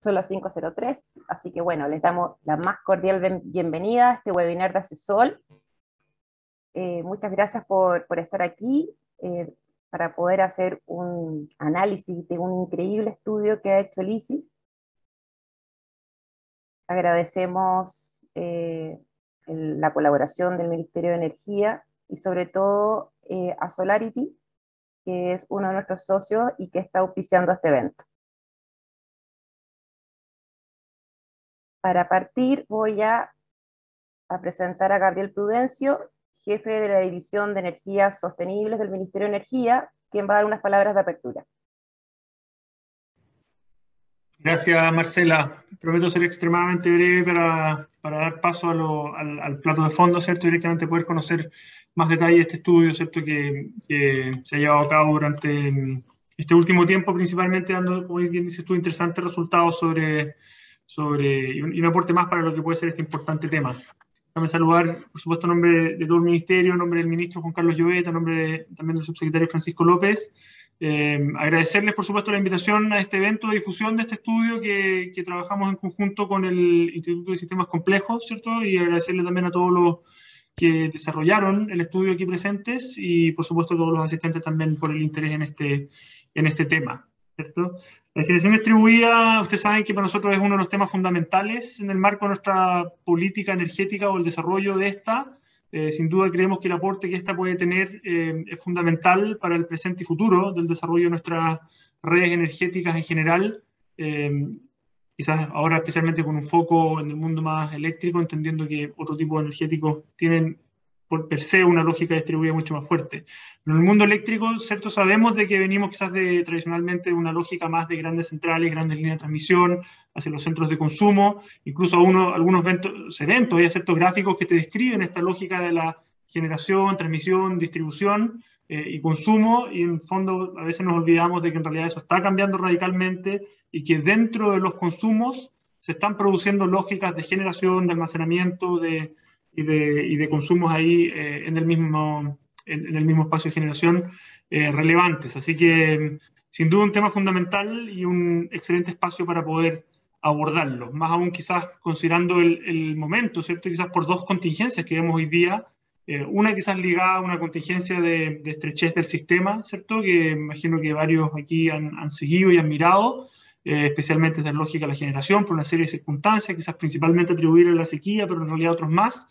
Son las 5:03, así que bueno, les damos la más cordial bienvenida a este webinar de ACESOL. Muchas gracias por estar aquí para poder hacer un análisis de un increíble estudio que ha hecho el ISIS. Agradecemos la colaboración del Ministerio de Energía y sobre todo a Solarity, que es uno de nuestros socios y que está auspiciando este evento. Para partir voy a presentar a Gabriel Prudencio, jefe de la División de Energías Sostenibles del Ministerio de Energía, quien va a dar unas palabras de apertura. Gracias, Marcela. Prometo ser extremadamente breve para dar paso al plato de fondo, ¿cierto? Directamente poder conocer más detalles de este estudio, ¿cierto? Que se ha llevado a cabo durante este último tiempo, principalmente dando, como bien dices tú, interesantes resultados y un aporte más para lo que puede ser este importante tema. Déjame saludar, por supuesto, en nombre de todo el Ministerio, en nombre del Ministro Juan Carlos Llobet, en nombre también del Subsecretario Francisco López. Agradecerles, por supuesto, la invitación a este evento de difusión de este estudio que trabajamos en conjunto con el Instituto de Sistemas Complejos, ¿cierto? Y agradecerle también a todos los que desarrollaron el estudio aquí presentes y, por supuesto, a todos los asistentes también por el interés en este tema, ¿cierto? La generación distribuida, ustedes saben que para nosotros es uno de los temas fundamentales en el marco de nuestra política energética o el desarrollo de esta. Sin duda creemos que el aporte que esta puede tener es fundamental para el presente y futuro del desarrollo de nuestras redes energéticas en general. Quizás ahora especialmente con un foco en el mundo más eléctrico, entendiendo que otro tipo de energéticos tienen por per se una lógica distribuida mucho más fuerte. En el mundo eléctrico, ¿cierto? Sabemos de que venimos quizás tradicionalmente de una lógica más de grandes centrales, grandes líneas de transmisión, hacia los centros de consumo, incluso algunos eventos, hay ciertos gráficos que te describen esta lógica de la generación, transmisión, distribución y consumo, y en fondo a veces nos olvidamos de que en realidad eso está cambiando radicalmente y que dentro de los consumos se están produciendo lógicas de generación, de almacenamiento, y de consumos ahí en el mismo espacio de generación relevantes. Así que, sin duda, un tema fundamental y un excelente espacio para poder abordarlo. Más aún quizás considerando el momento, ¿cierto? Quizás por dos contingencias que vemos hoy día. Una quizás ligada a una contingencia de estrechez del sistema, ¿cierto? Que imagino que varios aquí han seguido y han mirado. Especialmente desde la lógica de la generación, por una serie de circunstancias, quizás principalmente atribuir a la sequía, pero en realidad otros más.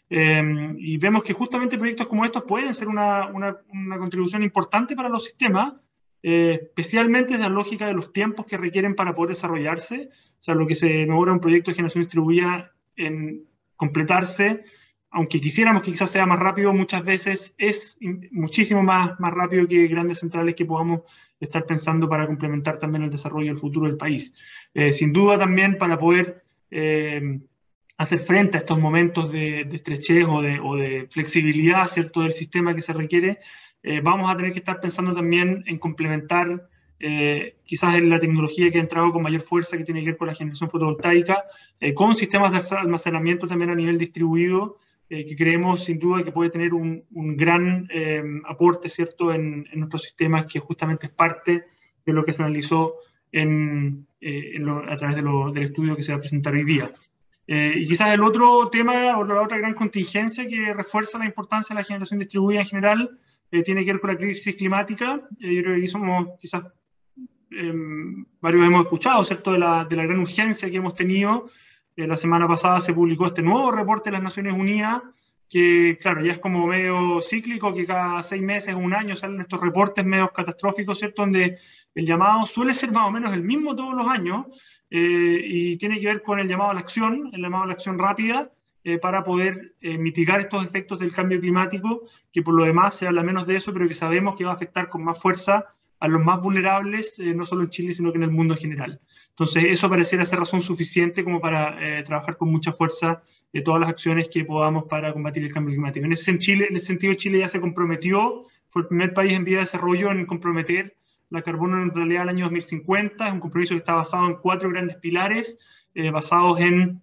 Y vemos que justamente proyectos como estos pueden ser una contribución importante para los sistemas, especialmente desde la lógica de los tiempos que requieren para poder desarrollarse. O sea, lo que se demora un proyecto de generación distribuida en completarse, aunque quisiéramos que quizás sea más rápido, muchas veces es muchísimo más rápido que grandes centrales que podamos estar pensando para complementar también el desarrollo del futuro del país. Sin duda también para poder hacer frente a estos momentos de estrechez o de flexibilidad, ¿cierto?, del sistema que se requiere, vamos a tener que estar pensando también en complementar quizás en la tecnología que ha entrado con mayor fuerza, que tiene que ver con la generación fotovoltaica, con sistemas de almacenamiento también a nivel distribuido, que creemos sin duda que puede tener un gran aporte, ¿cierto?, en nuestros sistemas, que justamente es parte de lo que se analizó a través del estudio que se va a presentar hoy día. Y quizás el otro tema, o la otra gran contingencia que refuerza la importancia de la generación distribuida en general, tiene que ver con la crisis climática. Yo creo que somos quizás varios hemos escuchado, ¿cierto?, de la gran urgencia que hemos tenido. La semana pasada se publicó este nuevo reporte de las Naciones Unidas, que claro, ya es como medio cíclico, que cada 6 meses o un año salen estos reportes medio catastróficos, ¿cierto?, donde el llamado suele ser más o menos el mismo todos los años, y tiene que ver con el llamado a la acción, rápida, para poder mitigar estos efectos del cambio climático, que por lo demás se habla menos de eso, pero que sabemos que va a afectar con más fuerza a los más vulnerables, no solo en Chile, sino que en el mundo en general. Entonces, eso pareciera ser razón suficiente como para trabajar con mucha fuerza todas las acciones que podamos para combatir el cambio climático. En ese sentido, Chile ya se comprometió, fue el primer país en vía de desarrollo en comprometer la carbono neutralidad al año 2050. Es un compromiso que está basado en 4 grandes pilares, basados en,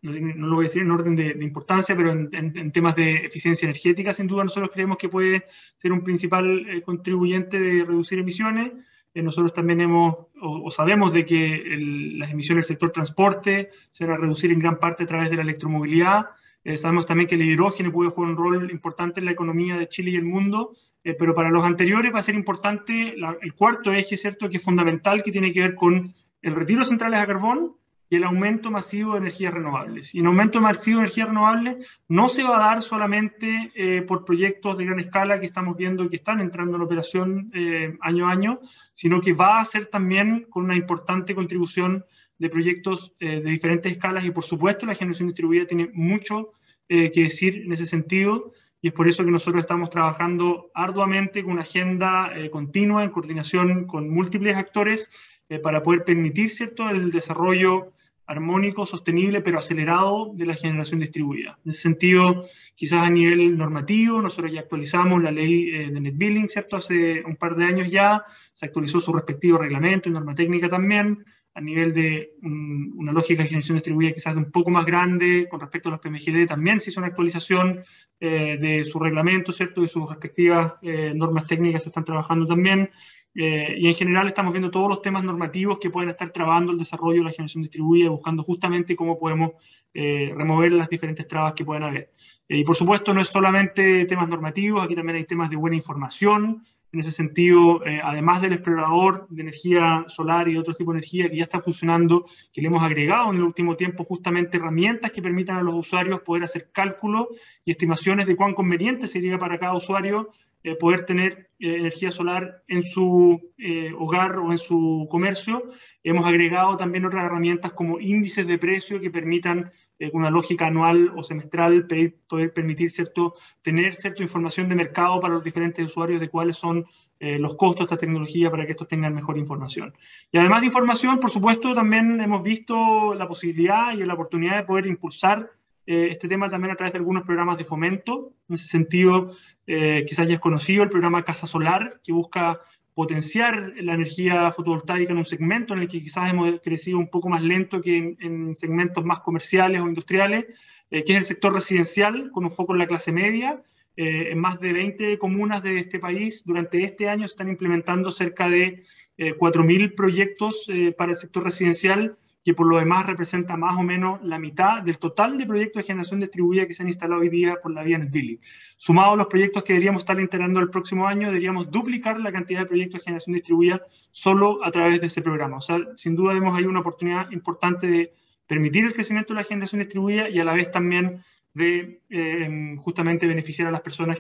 no lo voy a decir en orden de importancia, pero en temas de eficiencia energética. Sin duda nosotros creemos que puede ser un principal contribuyente de reducir emisiones. nosotros también sabemos de que las emisiones del sector transporte se van a reducir en gran parte a través de la electromovilidad. Sabemos también que el hidrógeno puede jugar un rol importante en la economía de Chile y el mundo, pero para los anteriores va a ser importante el cuarto eje, ¿cierto?, que es fundamental, que tiene que ver con el retiro de centrales a carbón y el aumento masivo de energías renovables. Y el aumento masivo de energías renovables no se va a dar solamente por proyectos de gran escala que estamos viendo que están entrando en operación año a año, sino que va a ser también con una importante contribución de proyectos de diferentes escalas, y por supuesto la generación distribuida tiene mucho que decir en ese sentido, y es por eso que nosotros estamos trabajando arduamente con una agenda continua en coordinación con múltiples actores para poder permitir, ¿cierto?, el desarrollo armónico, sostenible, pero acelerado de la generación distribuida. En ese sentido, quizás a nivel normativo, nosotros ya actualizamos la ley de net billing, ¿cierto? Hace un par de años ya, se actualizó su respectivo reglamento y norma técnica también, a nivel de una lógica de generación distribuida quizás de un poco más grande, con respecto a los PMGD, también se hizo una actualización de su reglamento, ¿cierto? De sus respectivas normas técnicas se están trabajando también. Y en general estamos viendo todos los temas normativos que pueden estar trabando el desarrollo de la generación distribuida, buscando justamente cómo podemos remover las diferentes trabas que pueden haber. Y por supuesto no es solamente temas normativos, aquí también hay temas de buena información. En ese sentido, además del explorador de energía solar y de otro tipo de energía que ya está funcionando, que le hemos agregado en el último tiempo justamente herramientas que permitan a los usuarios poder hacer cálculos y estimaciones de cuán conveniente sería para cada usuario poder tener energía solar en su hogar o en su comercio. Hemos agregado también otras herramientas como índices de precio que permitan con una lógica anual o semestral poder permitir tener cierta información de mercado para los diferentes usuarios de cuáles son los costos de esta tecnología para que estos tengan mejor información. Y además de información, por supuesto, también hemos visto la posibilidad y la oportunidad de poder impulsar este tema también a través de algunos programas de fomento. En ese sentido, quizás ya es conocido el programa Casa Solar, que busca potenciar la energía fotovoltaica en un segmento en el que quizás hemos crecido un poco más lento que en segmentos más comerciales o industriales, que es el sector residencial, con un foco en la clase media. En más de 20 comunas de este país, durante este año se están implementando cerca de 4.000 proyectos para el sector residencial, que por lo demás representa más o menos la mitad del total de proyectos de generación distribuida que se han instalado hoy día por la vía net billing. Sumado a los proyectos que deberíamos estar integrando el próximo año, deberíamos duplicar la cantidad de proyectos de generación distribuida solo a través de ese programa. O sea, sin duda vemos ahí una oportunidad importante de permitir el crecimiento de la generación distribuida y a la vez también de justamente beneficiar a las personas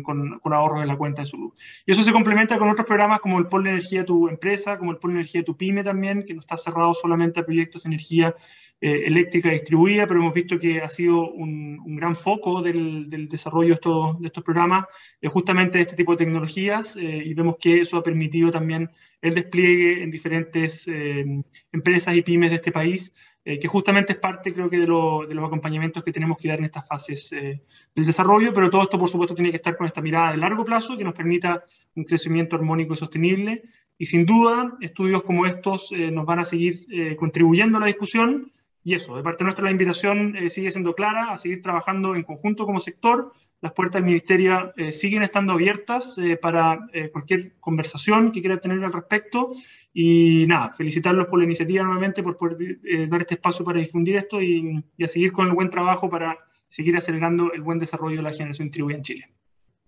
con ahorros en la cuenta de su luz. Y eso se complementa con otros programas como el Pol de Energía de tu empresa, como el Pol de Energía de tu pyme también, que no está cerrado solamente a proyectos de energía eléctrica distribuida, pero hemos visto que ha sido un gran foco del desarrollo de estos programas, justamente de este tipo de tecnologías, y vemos que eso ha permitido también el despliegue en diferentes empresas y pymes de este país, que justamente es parte, creo que, de los acompañamientos que tenemos que dar en estas fases del desarrollo, pero todo esto, por supuesto, tiene que estar con esta mirada de largo plazo que nos permita un crecimiento armónico y sostenible, y sin duda, estudios como estos nos van a seguir contribuyendo a la discusión, y eso, de parte nuestra la invitación sigue siendo clara, a seguir trabajando en conjunto como sector. Las puertas del Ministerio siguen estando abiertas para cualquier conversación que quiera tener al respecto. Y nada, felicitarlos por la iniciativa nuevamente, por poder dar este espacio para difundir esto y a seguir con el buen trabajo para seguir acelerando el buen desarrollo de la generación distribuida en Chile.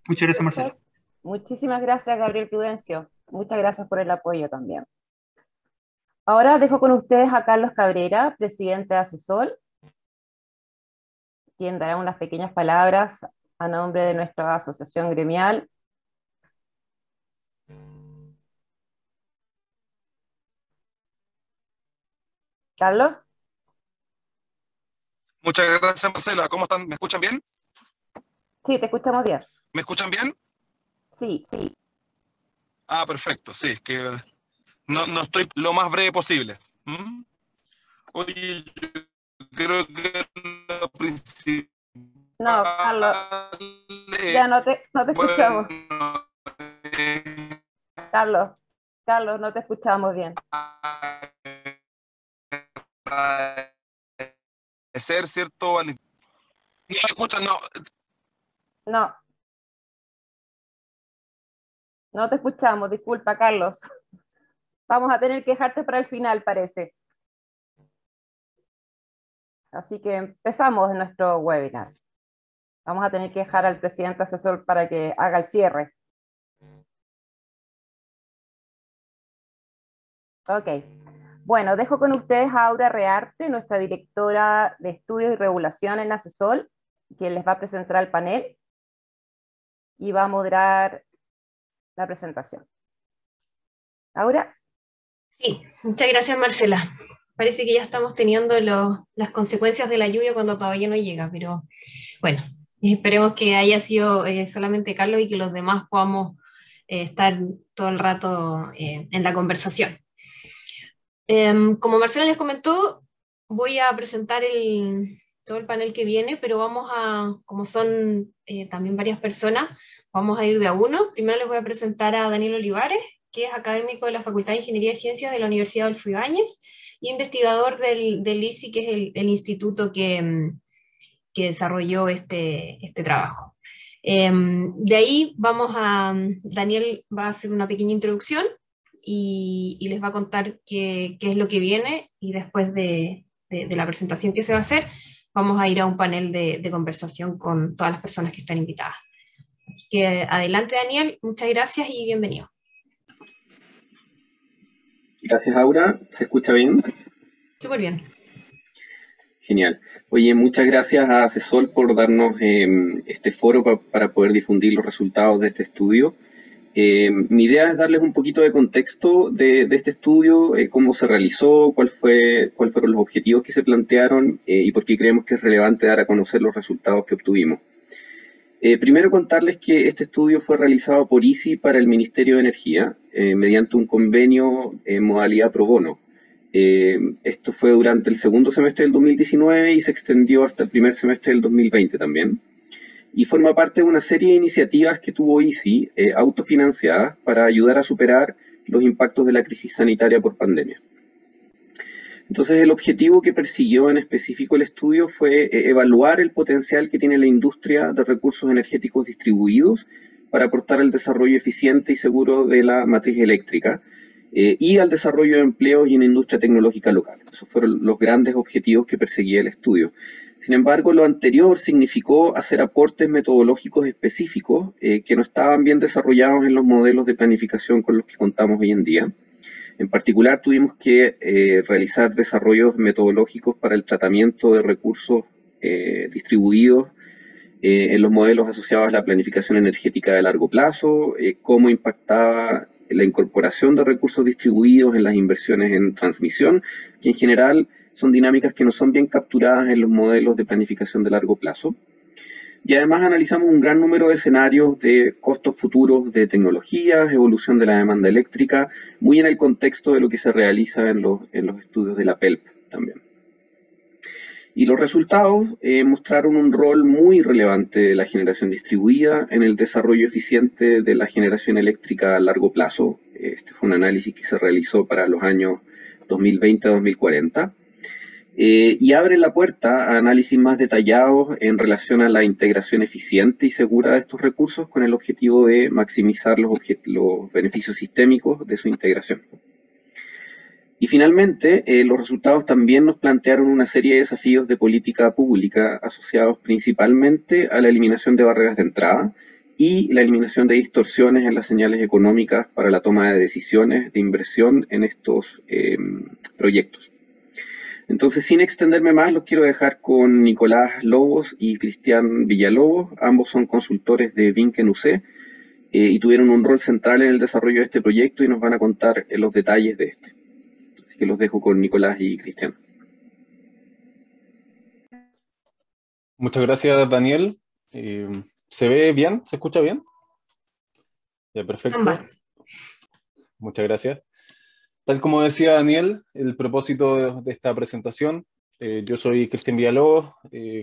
Muchas gracias, Marcela. Muchísimas gracias, Gabriel Prudencio. Muchas gracias por el apoyo también. Ahora dejo con ustedes a Carlos Cabrera, presidente de ACESOL, quien dará unas pequeñas palabras a nombre de nuestra asociación gremial. Carlos. Muchas gracias, Marcela. ¿Cómo están? ¿Me escuchan bien? Sí, te escuchamos bien. ¿Me escuchan bien? Sí, sí. Ah, perfecto. Sí, que no estoy lo más breve posible. Oye, yo creo que lo principal... No, Carlos, ya no te escuchamos. Bueno, Carlos, no te escuchamos bien. ser cierto... ¿No me escuchan? No. No te escuchamos, disculpa, Carlos. vamos a tener que dejarte para el final, parece. Así que empezamos nuestro webinar. Vamos a tener que dejar al presidente asesor para que haga el cierre. Ok. Bueno, dejo con ustedes a Aura Rearte, nuestra directora de Estudios y Regulación en ASESOL, quien les va a presentar al panel y va a moderar la presentación. Aura. Sí, muchas gracias, Marcela. Parece que ya estamos teniendo las consecuencias de la lluvia cuando todavía no llega, pero bueno, esperemos que haya sido solamente Carlos y que los demás podamos estar todo el rato en la conversación. Como Marcela les comentó, voy a presentar todo el panel que viene, pero como son también varias personas, vamos a ir de a uno. Primero les voy a presentar a Daniel Olivares, que es académico de la Facultad de Ingeniería y Ciencias de la Universidad Adolfo Ibáñez y investigador del ISI, que es el instituto que desarrolló este trabajo. De ahí Daniel va a hacer una pequeña introducción y les va a contar qué es lo que viene, y después de la presentación que se va a hacer, vamos a ir a un panel de conversación con todas las personas que están invitadas. Así que adelante, Daniel, muchas gracias y bienvenido. Gracias, Aura. ¿Se escucha bien? Súper bien. Genial. Oye, muchas gracias a ASESOL por darnos este foro para poder difundir los resultados de este estudio. Mi idea es darles un poquito de contexto de este estudio, cómo se realizó, cuáles fueron los objetivos que se plantearon y por qué creemos que es relevante dar a conocer los resultados que obtuvimos. Primero contarles que este estudio fue realizado por ISI para el Ministerio de Energía mediante un convenio en modalidad pro bono. Esto fue durante el segundo semestre del 2019 y se extendió hasta el primer semestre del 2020 también. Y forma parte de una serie de iniciativas que tuvo ISI autofinanciadas para ayudar a superar los impactos de la crisis sanitaria por pandemia. Entonces, el objetivo que persiguió en específico el estudio fue evaluar el potencial que tiene la industria de recursos energéticos distribuidos para aportar al desarrollo eficiente y seguro de la matriz eléctrica y al desarrollo de empleos y una industria tecnológica local. Esos fueron los grandes objetivos que perseguía el estudio. Sin embargo, lo anterior significó hacer aportes metodológicos específicos que no estaban bien desarrollados en los modelos de planificación con los que contamos hoy en día. En particular, tuvimos que realizar desarrollos metodológicos para el tratamiento de recursos distribuidos en los modelos asociados a la planificación energética de largo plazo, cómo impactaba la incorporación de recursos distribuidos en las inversiones en transmisión, que en general son dinámicas que no son bien capturadas en los modelos de planificación de largo plazo. Y además analizamos un gran número de escenarios de costos futuros de tecnologías, evolución de la demanda eléctrica, muy en el contexto de lo que se realiza en los estudios de la PELP también. Y los resultados mostraron un rol muy relevante de la generación distribuida en el desarrollo eficiente de la generación eléctrica a largo plazo. Este fue un análisis que se realizó para los años 2020 a 2040. Y abre la puerta a análisis más detallados en relación a la integración eficiente y segura de estos recursos con el objetivo de maximizar los beneficios sistémicos de su integración. Y finalmente, los resultados también nos plantearon una serie de desafíos de política pública asociados principalmente a la eliminación de barreras de entrada y la eliminación de distorsiones en las señales económicas para la toma de decisiones de inversión en estos proyectos. Entonces, sin extenderme más, los quiero dejar con Nicolás Lobos y Cristian Villalobos. Ambos son consultores de Vinken UC y tuvieron un rol central en el desarrollo de este proyecto y nos van a contar los detalles de este. Así que los dejo con Nicolás y Cristian. Muchas gracias, Daniel. ¿Se ve bien? ¿Se escucha bien? Ya, perfecto. Ambas. Muchas gracias. Tal como decía Daniel, el propósito de esta presentación, yo soy Cristian Villalobos,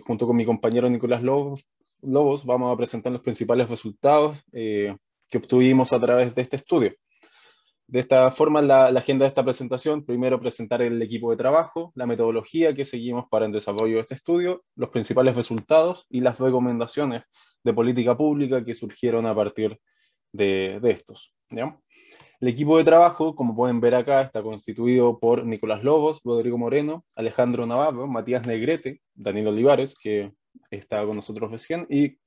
junto con mi compañero Nicolás Lobos vamos a presentar los principales resultados que obtuvimos a través de este estudio. De esta forma, la agenda de esta presentación: primero presentar el equipo de trabajo, la metodología que seguimos para el desarrollo de este estudio, los principales resultados y las recomendaciones de política pública que surgieron a partir de estos, ¿ya? El equipo de trabajo, como pueden ver acá, está constituido por Nicolás Lobos, Rodrigo Moreno, Alejandro Navarro, Matías Negrete, Daniel Olivares, que estaba con nosotros recién, y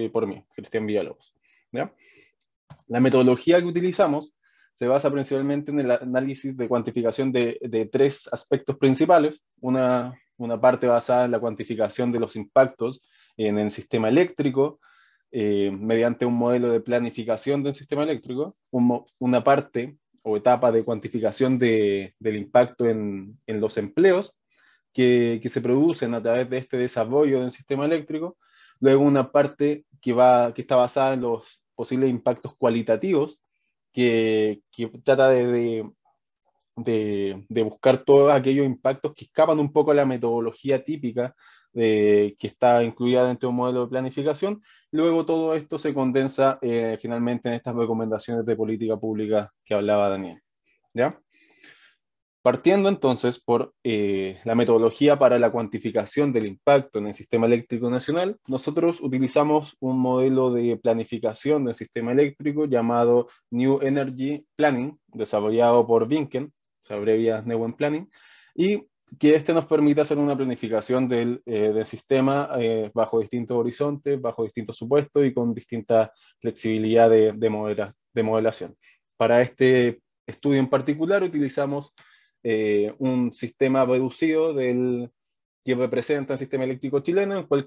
por mí, Cristian Villalobos. ¿Ya? La metodología que utilizamos se basa principalmente en el análisis de cuantificación de tres aspectos principales. Una parte basada en la cuantificación de los impactos en el sistema eléctrico, mediante un modelo de planificación del sistema eléctrico, una parte o etapa de cuantificación del impacto en los empleos que se producen a través de este desarrollo del sistema eléctrico, luego una parte que está basada en los posibles impactos cualitativos, que trata de buscar todos aquellos impactos que escapan un poco a la metodología típica que está incluida dentro de un modelo de planificación. Luego todo esto se condensa finalmente en estas recomendaciones de política pública que hablaba Daniel. ¿Ya? Partiendo entonces por la metodología para la cuantificación del impacto en el sistema eléctrico nacional, nosotros utilizamos un modelo de planificación del sistema eléctrico llamado New Energy Planning, desarrollado por Vinken, se abrevia Neuen Planning, y que nos permite hacer una planificación del sistema bajo distintos horizontes, bajo distintos supuestos y con distinta flexibilidad de modelación. Para este estudio en particular utilizamos un sistema reducido que representa el sistema eléctrico chileno, el cual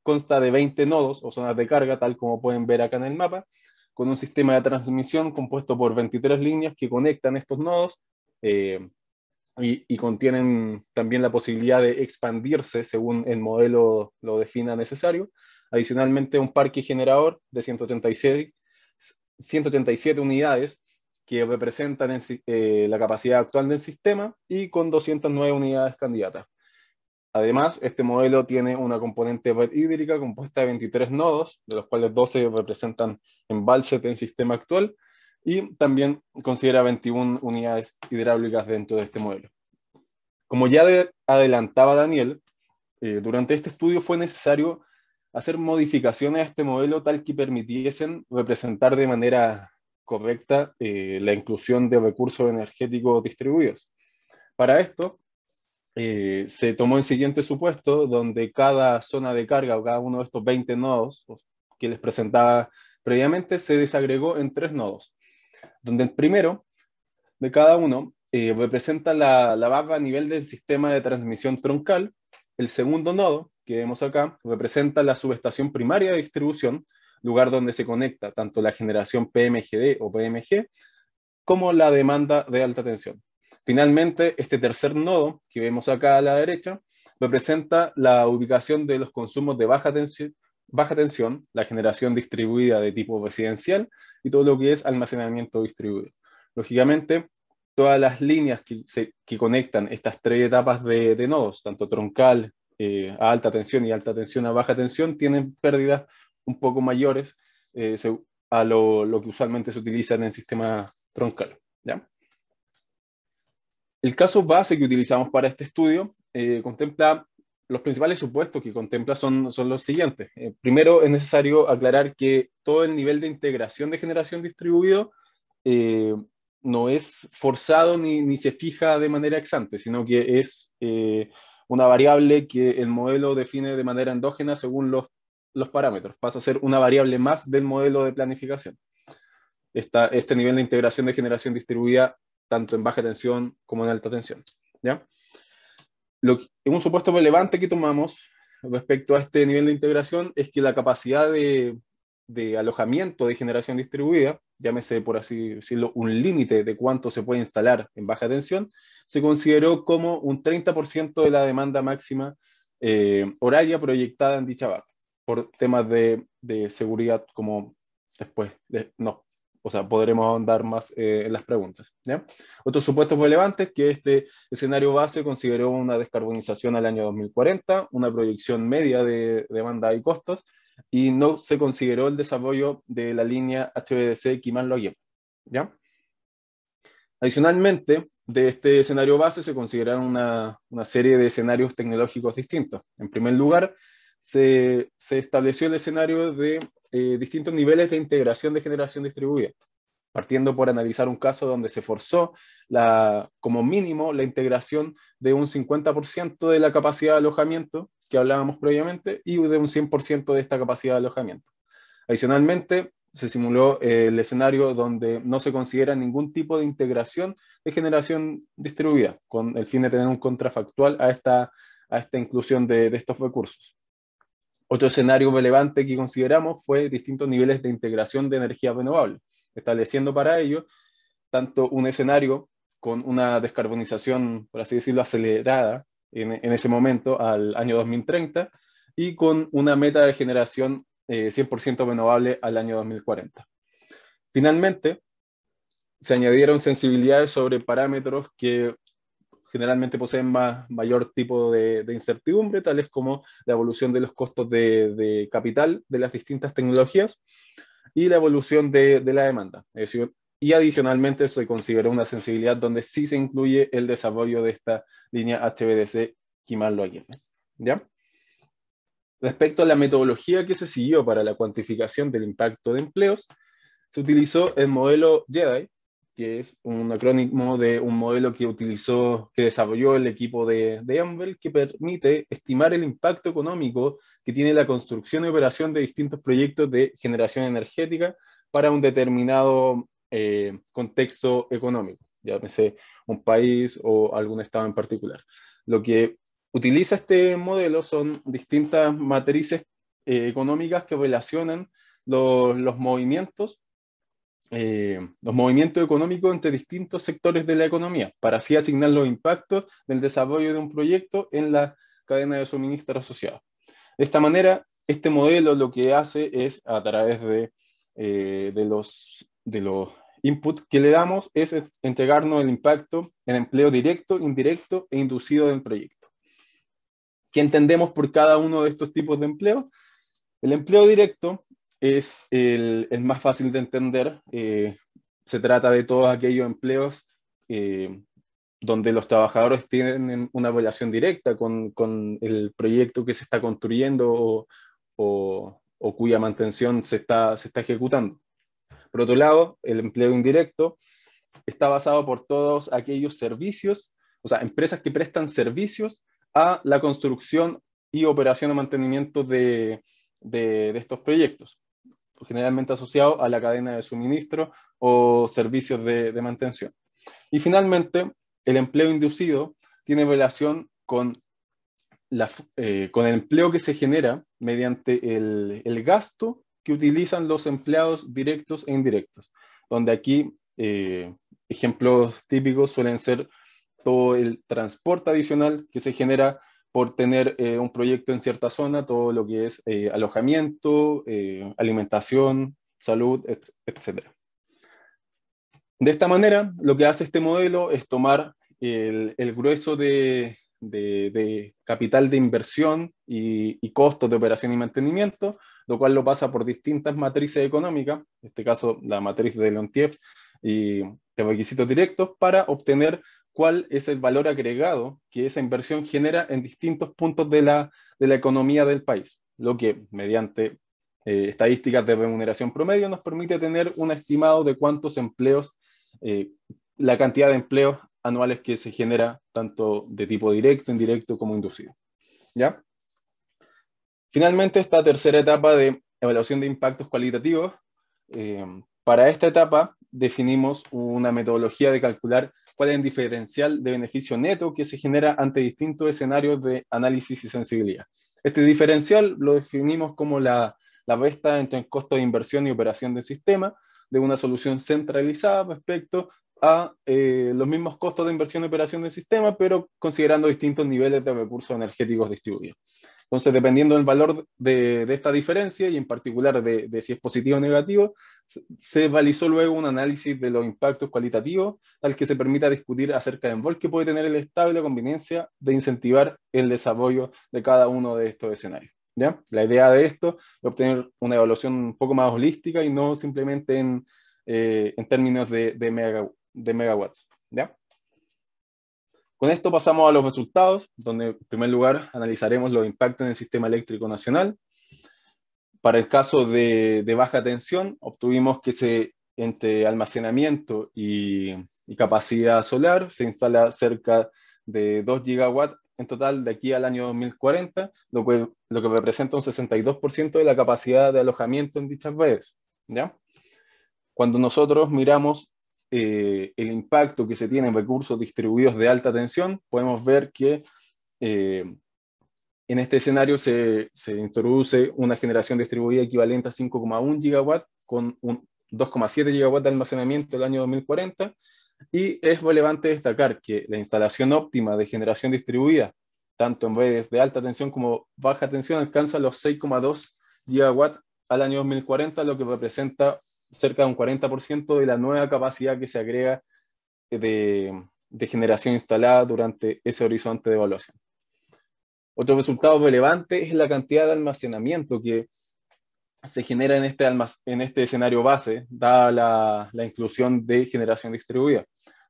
consta de 20 nodos o zonas de carga, tal como pueden ver acá en el mapa, con un sistema de transmisión compuesto por 23 líneas que conectan estos nodos y contienen también la posibilidad de expandirse según el modelo lo defina necesario. Adicionalmente, un parque generador de 187 unidades que representan la capacidad actual del sistema y con 209 unidades candidatas. Además, este modelo tiene una componente red hídrica compuesta de 23 nodos, de los cuales 12 representan embalses del sistema actual, y también considera 21 unidades hidráulicas dentro de este modelo. Como ya adelantaba Daniel, durante este estudio fue necesario hacer modificaciones a este modelo tal que permitiesen representar de manera correcta la inclusión de recursos energéticos distribuidos. Para esto, se tomó el siguiente supuesto, donde cada zona de carga o cada uno de estos 20 nodos que les presentaba previamente se desagregó en 3 nodos, donde el primero de cada uno representa la barra a nivel del sistema de transmisión troncal. El segundo nodo, que vemos acá, representa la subestación primaria de distribución, lugar donde se conecta tanto la generación PMGD o PMG como la demanda de alta tensión. Finalmente, este tercer nodo, que vemos acá a la derecha, representa la ubicación de los consumos de baja tensión, la generación distribuida de tipo residencial y todo lo que es almacenamiento distribuido. Lógicamente, todas las líneas que conectan estas tres etapas de nodos, tanto troncal a alta tensión y alta tensión a baja tensión, tienen pérdidas un poco mayores a lo que usualmente se utiliza en el sistema troncal. ¿Ya? El caso base que utilizamos para este estudio contempla los principales supuestos que contempla son los siguientes. Primero, es necesario aclarar que todo el nivel de integración de generación distribuido no es forzado ni se fija de manera ex ante, sino que es una variable que el modelo define de manera endógena según los parámetros. Pasa a ser una variable más del modelo de planificación. Este nivel de integración de generación distribuida tanto en baja tensión como en alta tensión. ¿Ya? Un supuesto relevante que tomamos respecto a este nivel de integración es que la capacidad de alojamiento de generación distribuida, llámese por así decirlo, un límite de cuánto se puede instalar en baja tensión, se consideró como un 30% de la demanda máxima horaria proyectada en dicha barra, por temas de seguridad, como después podremos ahondar más en las preguntas. ¿Ya? Otros supuestos relevantes que este escenario base consideró una descarbonización al año 2040, una proyección media de demanda y costos, y no se consideró el desarrollo de la línea HVDC Quimán-Loayem. ¿Ya? Adicionalmente, de este escenario base se consideraron una serie de escenarios tecnológicos distintos. En primer lugar, se estableció el escenario de distintos niveles de integración de generación distribuida. partiendo por analizar un caso donde se forzó como mínimo la integración de un 50% de la capacidad de alojamiento que hablábamos previamente y de un 100% de esta capacidad de alojamiento. Adicionalmente, se simuló el escenario donde no se considera ningún tipo de integración de generación distribuida, con el fin de tener un contrafactual a esta inclusión de estos recursos. Otro escenario relevante que consideramos fue distintos niveles de integración de energía renovable, estableciendo para ello tanto un escenario con una descarbonización, por así decirlo, acelerada en ese momento al año 2030 y con una meta de generación 100% renovable al año 2040. Finalmente, se añadieron sensibilidades sobre parámetros que generalmente poseen mayor tipo de incertidumbre, tales como la evolución de los costos de capital de las distintas tecnologías y la evolución de la demanda. Es decir, y adicionalmente se consideró una sensibilidad donde sí se incluye el desarrollo de esta línea HVDC Kimal-Loaguirre. ¿Ya? Respecto a la metodología que se siguió para la cuantificación del impacto de empleos, se utilizó el modelo JEDI, que es un acrónimo de un modelo que desarrolló el equipo de Envel, que permite estimar el impacto económico que tiene la construcción y operación de distintos proyectos de generación energética para un determinado contexto económico, llámese un país o algún estado en particular. Lo que utiliza este modelo son distintas matrices económicas que relacionan los movimientos económicos entre distintos sectores de la economía, para así asignar los impactos del desarrollo de un proyecto en la cadena de suministro asociada. De esta manera, este modelo lo que hace es, a través de los inputs que le damos, es entregarnos el impacto en empleo directo, indirecto e inducido del proyecto. ¿Qué entendemos por cada uno de estos tipos de empleo? El empleo directo es el más fácil de entender. Se trata de todos aquellos empleos donde los trabajadores tienen una relación directa con el proyecto que se está construyendo o cuya mantención se está ejecutando. Por otro lado, el empleo indirecto está basado por todos aquellos servicios, o sea, empresas que prestan servicios a la construcción y operación o mantenimiento de estos proyectos, generalmente asociados a la cadena de suministro o servicios de mantención. Y finalmente, el empleo inducido tiene relación con el empleo que se genera mediante el gasto que utilizan los empleados directos e indirectos, donde aquí ejemplos típicos suelen ser todo el transporte adicional que se genera por tener un proyecto en cierta zona, todo lo que es alojamiento, alimentación, salud, etc. De esta manera, lo que hace este modelo es tomar el grueso de capital de inversión y costos de operación y mantenimiento, lo cual lo pasa por distintas matrices económicas, en este caso la matriz de Leontief y de requisitos directos, para obtener cuál es el valor agregado que esa inversión genera en distintos puntos de la economía del país, lo que mediante estadísticas de remuneración promedio nos permite tener un estimado de cuántos empleos, la cantidad de empleos anuales que se genera tanto de tipo directo, indirecto como inducido. ¿Ya? Finalmente, esta tercera etapa de evaluación de impactos cualitativos, para esta etapa definimos una metodología de calcular cuál es el diferencial de beneficio neto que se genera ante distintos escenarios de análisis y sensibilidad. Este diferencial lo definimos como la resta entre el costo de inversión y operación del sistema de una solución centralizada respecto a los mismos costos de inversión y operación del sistema, pero considerando distintos niveles de recursos energéticos distribuidos. Entonces, dependiendo del valor de esta diferencia, y en particular de si es positivo o negativo, se realizó luego un análisis de los impactos cualitativos, tal que se permita discutir acerca del rol que puede tener el Estado y la conveniencia de incentivar el desarrollo de cada uno de estos escenarios. ¿Ya? La idea de esto es obtener una evaluación un poco más holística y no simplemente en términos de megawatts. ¿Ya? Con esto pasamos a los resultados, donde en primer lugar analizaremos los impactos en el sistema eléctrico nacional. Para el caso de baja tensión, obtuvimos que se entre almacenamiento y capacidad solar, se instala cerca de 2 gigawatts en total de aquí al año 2040, lo que representa un 62% de la capacidad de alojamiento en dichas redes, ¿ya? Cuando nosotros miramos el impacto que se tiene en recursos distribuidos de alta tensión, podemos ver que en este escenario se introduce una generación distribuida equivalente a 5,1 gigawatts con un 2,7 gigawatts de almacenamiento el año 2040, y es relevante destacar que la instalación óptima de generación distribuida, tanto en redes de alta tensión como baja tensión, alcanza los 6,2 gigawatts al año 2040, lo que representa cerca de un 40% de la nueva capacidad que se agrega de generación instalada durante ese horizonte de evaluación. Otro resultado relevante es la cantidad de almacenamiento que se genera en este escenario base, dada la inclusión de generación distribuida,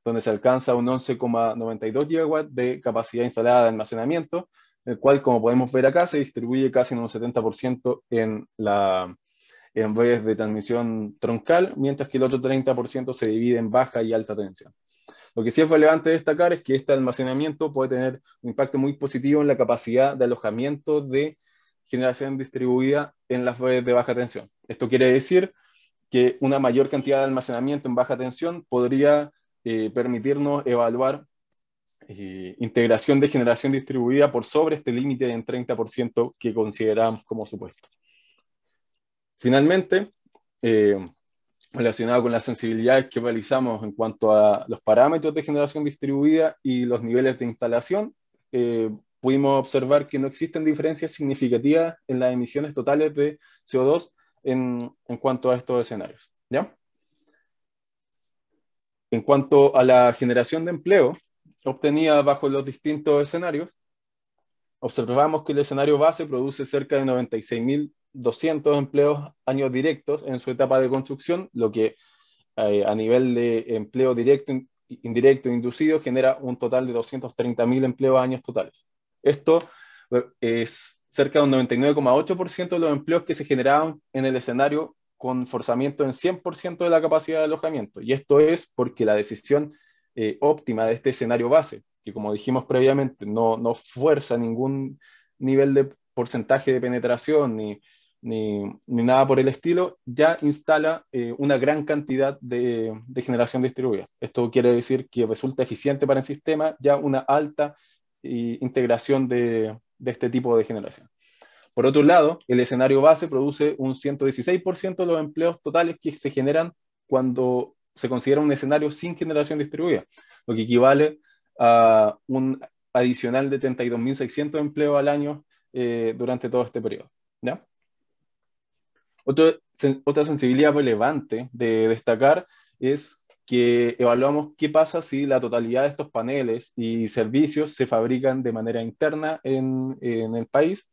donde se alcanza un 11,92 gigawatts de capacidad instalada de almacenamiento, el cual, como podemos ver acá, se distribuye casi en un 70% en redes de transmisión troncal, mientras que el otro 30% se divide en baja y alta tensión. Lo que sí es relevante destacar es que este almacenamiento puede tener un impacto muy positivo en la capacidad de alojamiento de generación distribuida en las redes de baja tensión. Esto quiere decir que una mayor cantidad de almacenamiento en baja tensión podría permitirnos evaluar integración de generación distribuida por sobre este límite en 30% que consideramos como supuesto. Finalmente, relacionado con las sensibilidades que realizamos en cuanto a los parámetros de generación distribuida y los niveles de instalación, pudimos observar que no existen diferencias significativas en las emisiones totales de CO2 en cuanto a estos escenarios, ¿ya? En cuanto a la generación de empleo obtenida bajo los distintos escenarios, observamos que el escenario base produce cerca de 96.200 empleos años directos en su etapa de construcción, lo que a nivel de empleo directo, indirecto e inducido genera un total de 230.000 empleos años totales. Esto es cerca de un 99,8% de los empleos que se generaban en el escenario con forzamiento en 100% de la capacidad de alojamiento. Y esto es porque la decisión óptima de este escenario base, que como dijimos previamente, no fuerza ningún nivel de porcentaje de penetración ni nada por el estilo, ya instala una gran cantidad de generación distribuida. Esto quiere decir que resulta eficiente para el sistema ya una alta integración de este tipo de generación. Por otro lado, el escenario base produce un 116% de los empleos totales que se generan cuando se considera un escenario sin generación distribuida, lo que equivale a un adicional de 32.600 empleos al año durante todo este periodo, ¿ya? Otra sensibilidad relevante de destacar es que evaluamos qué pasa si la totalidad de estos paneles y servicios se fabrican de manera interna en el país,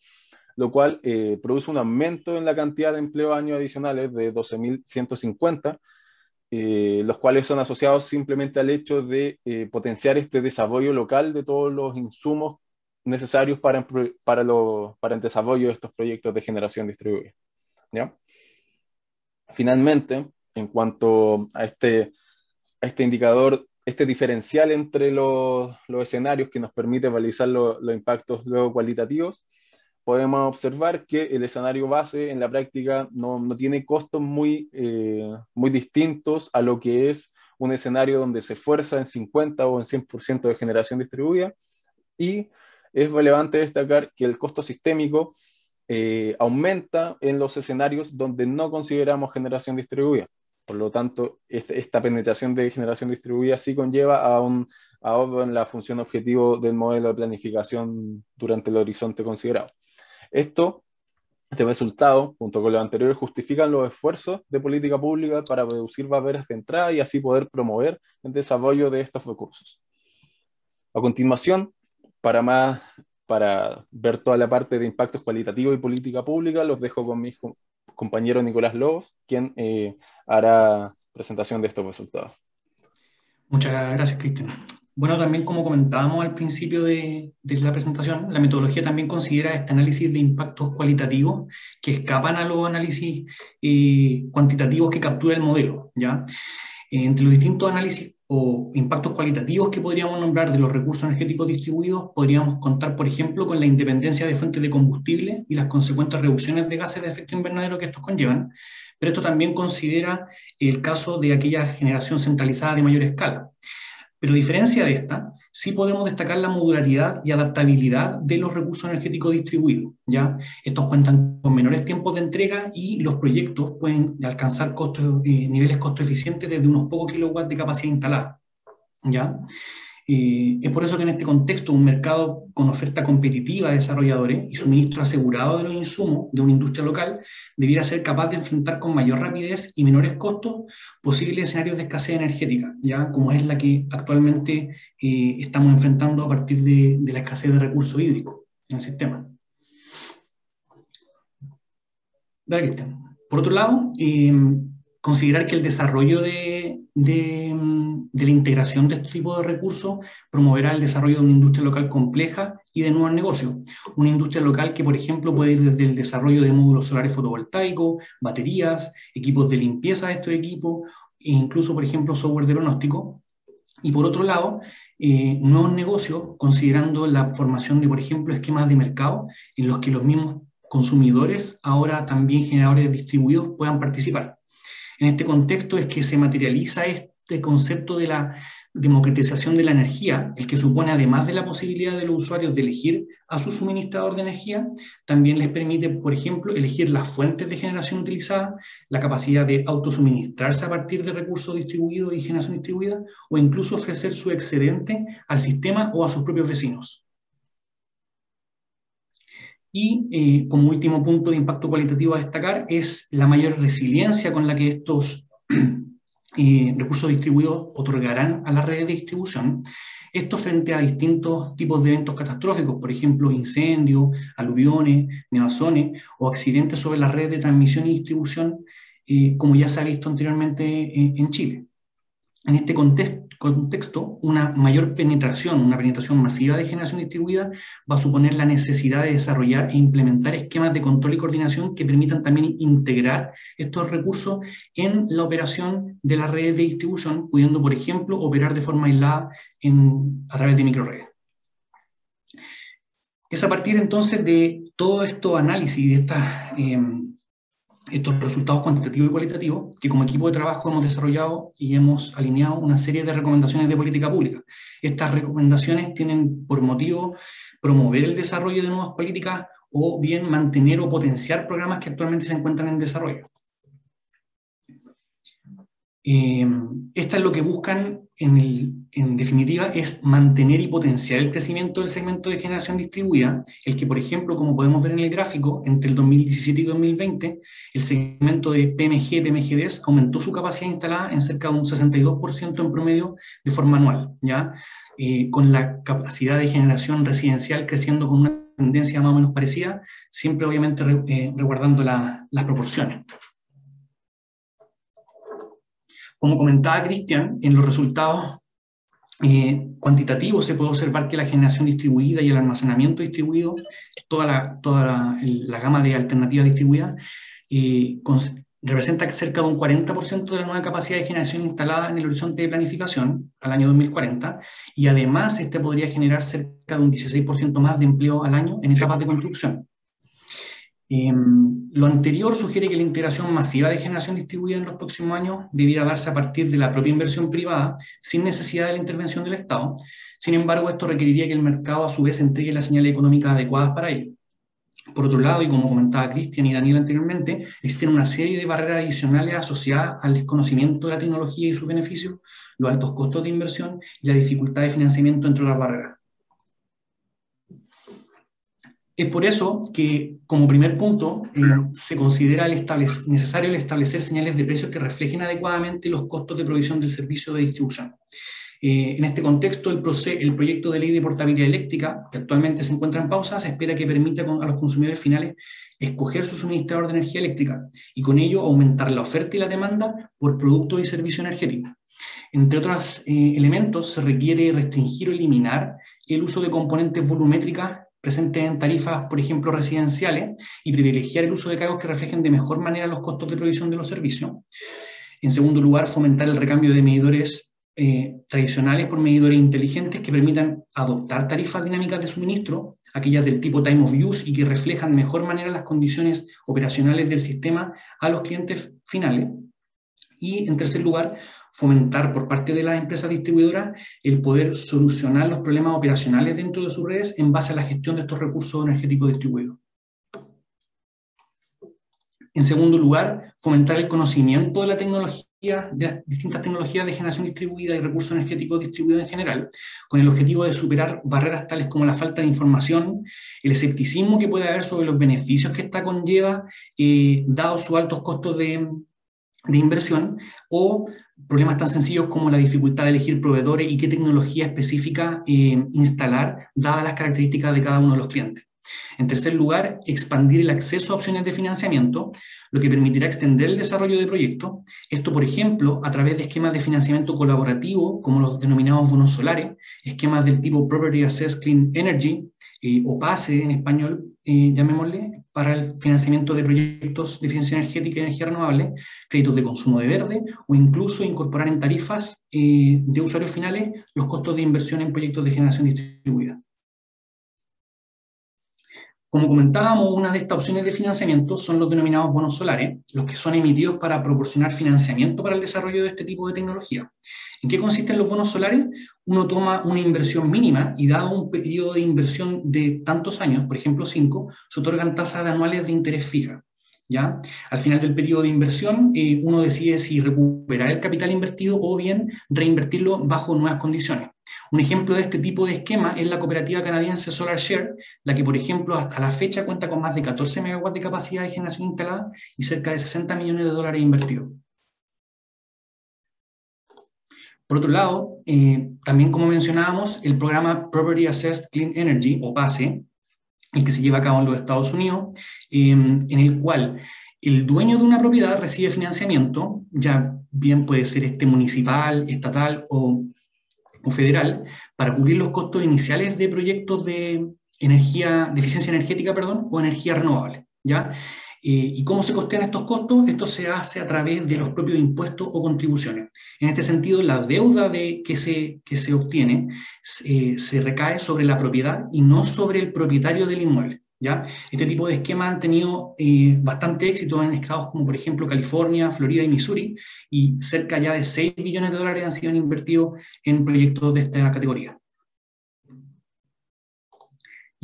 lo cual produce un aumento en la cantidad de empleos años adicionales de 12.150, los cuales son asociados simplemente al hecho de potenciar este desarrollo local de todos los insumos necesarios para el desarrollo de estos proyectos de generación distribuida, ¿ya? Finalmente, en cuanto a este indicador, este diferencial entre los escenarios que nos permite realizar los impactos luego cualitativos, podemos observar que el escenario base en la práctica no tiene costos muy distintos a lo que es un escenario donde se fuerza en 50 o en 100% de generación distribuida, y es relevante destacar que el costo sistémico aumenta en los escenarios donde no consideramos generación distribuida. Por lo tanto, esta penetración de generación distribuida sí conlleva a un ahorro en la función objetivo del modelo de planificación durante el horizonte considerado. Este resultado, junto con los anteriores, justifican los esfuerzos de política pública para reducir barreras de entrada y así poder promover el desarrollo de estos recursos. A continuación, para ver toda la parte de impactos cualitativos y política pública, los dejo con mi compañero Nicolás Lobos, quien hará presentación de estos resultados. Muchas gracias, Cristian. Bueno, también como comentábamos al principio de la presentación, la metodología también considera este análisis de impactos cualitativos que escapan a los análisis cuantitativos que captura el modelo, ¿ya? Entre los distintos análisis o impactos cualitativos que podríamos nombrar de los recursos energéticos distribuidos, podríamos contar, por ejemplo, con la independencia de fuentes de combustible y las consecuentes reducciones de gases de efecto invernadero que estos conllevan, pero esto también considera el caso de aquella generación centralizada de mayor escala. Pero a diferencia de esta, sí podemos destacar la modularidad y adaptabilidad de los recursos energéticos distribuidos, ¿ya? Estos cuentan con menores tiempos de entrega y los proyectos pueden alcanzar niveles costo eficientes desde unos pocos kilowatts de capacidad instalada, ¿ya? Es por eso que en este contexto un mercado con oferta competitiva de desarrolladores y suministro asegurado de los insumos de una industria local debiera ser capaz de enfrentar con mayor rapidez y menores costos posibles escenarios de escasez energética, ya como es la que actualmente estamos enfrentando a partir de la escasez de recursos hídricos en el sistema. Dale, Cristian. Por otro lado, considerar que el desarrollo de la integración de este tipo de recursos promoverá el desarrollo de una industria local compleja y de nuevos negocios. Una industria local que, por ejemplo, puede ir desde el desarrollo de módulos solares fotovoltaicos, baterías, equipos de limpieza de estos equipos, e incluso, por ejemplo, software de pronóstico. Y por otro lado, nuevos negocios, considerando la formación de, por ejemplo, esquemas de mercado en los que los mismos consumidores, ahora también generadores distribuidos, puedan participar. En este contexto es que se materializa este concepto de la democratización de la energía, el que supone, además de la posibilidad de los usuarios de elegir a su suministrador de energía, también les permite, por ejemplo, elegir las fuentes de generación utilizadas, la capacidad de autosuministrarse a partir de recursos distribuidos y generación distribuida, o incluso ofrecer su excedente al sistema o a sus propios vecinos. Y como último punto de impacto cualitativo a destacar es la mayor resiliencia con la que estos recursos distribuidos otorgarán a las redes de distribución. Esto frente a distintos tipos de eventos catastróficos, por ejemplo, incendios, aluviones, nevazones o accidentes sobre las redes de transmisión y distribución, como ya se ha visto anteriormente en Chile. En este contexto, una mayor penetración, una penetración masiva de generación distribuida va a suponer la necesidad de desarrollar e implementar esquemas de control y coordinación que permitan también integrar estos recursos en la operación de las redes de distribución, pudiendo, por ejemplo, operar de forma aislada a través de microredes. Es a partir entonces de todo estos análisis, de estos resultados cuantitativos y cualitativos, que como equipo de trabajo hemos desarrollado y hemos alineado una serie de recomendaciones de política pública. Estas recomendaciones tienen por motivo promover el desarrollo de nuevas políticas o bien mantener o potenciar programas que actualmente se encuentran en desarrollo. Esta es lo que buscan, en definitiva, es mantener y potenciar el crecimiento del segmento de generación distribuida, el que, por ejemplo, como podemos ver en el gráfico, entre el 2017 y 2020, el segmento de PMG-PMGDs aumentó su capacidad instalada en cerca de un 62% en promedio de forma anual, ¿ya? Con la capacidad de generación residencial creciendo con una tendencia más o menos parecida, siempre obviamente resguardando las proporciones. Como comentaba Cristian, en los resultados cuantitativos se puede observar que la generación distribuida y el almacenamiento distribuido, toda la gama de alternativas distribuidas, representa cerca de un 40% de la nueva capacidad de generación instalada en el horizonte de planificación al año 2040, y además este podría generar cerca de un 16% más de empleo al año en etapas de construcción. Lo anterior sugiere que la integración masiva de generación distribuida en los próximos años debiera darse a partir de la propia inversión privada, sin necesidad de la intervención del Estado. Sin embargo, esto requeriría que el mercado a su vez entregue las señales económicas adecuadas para ello. Por otro lado, y como comentaba Cristian y Daniel anteriormente, existen una serie de barreras adicionales asociadas al desconocimiento de la tecnología y sus beneficios, los altos costos de inversión y la dificultad de financiamiento entre las barreras. Es por eso que, como primer punto, se considera necesario el establecer señales de precios que reflejen adecuadamente los costos de provisión del servicio de distribución. En este contexto, el proyecto de ley de portabilidad eléctrica, que actualmente se encuentra en pausa, se espera que permita a los consumidores finales escoger su suministrador de energía eléctrica y con ello aumentar la oferta y la demanda por productos y servicios energéticos. Entre otros elementos, se requiere restringir o eliminar el uso de componentes volumétricas presentes en tarifas, por ejemplo, residenciales, y privilegiar el uso de cargos que reflejen de mejor manera los costos de provisión de los servicios. En segundo lugar, fomentar el recambio de medidores tradicionales por medidores inteligentes que permitan adoptar tarifas dinámicas de suministro, aquellas del tipo time of use y que reflejan de mejor manera las condiciones operacionales del sistema a los clientes finales. Y en tercer lugar, fomentar por parte de las empresas distribuidoras el poder solucionar los problemas operacionales dentro de sus redes en base a la gestión de estos recursos energéticos distribuidos. En segundo lugar, fomentar el conocimiento de la tecnología, de las distintas tecnologías de generación distribuida y recursos energéticos distribuidos en general, con el objetivo de superar barreras tales como la falta de información, el escepticismo que puede haber sobre los beneficios que esta conlleva, dados sus altos costos de inversión, o problemas tan sencillos como la dificultad de elegir proveedores y qué tecnología específica instalar, dadas las características de cada uno de los clientes. En tercer lugar, expandir el acceso a opciones de financiamiento, lo que permitirá extender el desarrollo de proyectos. Esto, por ejemplo, a través de esquemas de financiamiento colaborativo, como los denominados bonos solares, esquemas del tipo Property Assessed Clean Energy, o PASE en español, llamémosle, para el financiamiento de proyectos de eficiencia energética y energía renovable, créditos de consumo de verde, o incluso incorporar en tarifas de usuarios finales los costos de inversión en proyectos de generación distribuida. Como comentábamos, una de estas opciones de financiamiento son los denominados bonos solares, los que son emitidos para proporcionar financiamiento para el desarrollo de este tipo de tecnología. ¿En qué consisten los bonos solares? Uno toma una inversión mínima y dado un periodo de inversión de tantos años, por ejemplo 5, se otorgan tasas anuales de interés fija. ¿Ya? Al final del periodo de inversión, uno decide si recuperar el capital invertido o bien reinvertirlo bajo nuevas condiciones. Un ejemplo de este tipo de esquema es la cooperativa canadiense SolarShare, la que, por ejemplo, hasta la fecha cuenta con más de 14 megawatts de capacidad de generación instalada y cerca de 60 millones de dólares invertidos. Por otro lado, también como mencionábamos, el programa Property Assessed Clean Energy, o PASE, el que se lleva a cabo en los Estados Unidos, en el cual el dueño de una propiedad recibe financiamiento, ya bien puede ser municipal, estatal o federal, para cubrir los costos iniciales de proyectos de eficiencia energética, o energía renovable, ¿ya? ¿Y cómo se costean estos costos? Esto se hace a través de los propios impuestos o contribuciones. En este sentido, la deuda que se obtiene se recae sobre la propiedad y no sobre el propietario del inmueble, ¿ya? Este tipo de esquemas han tenido bastante éxito en estados como, por ejemplo, California, Florida y Missouri, y cerca ya de 6 billones de dólares han sido invertidos en proyectos de esta categoría.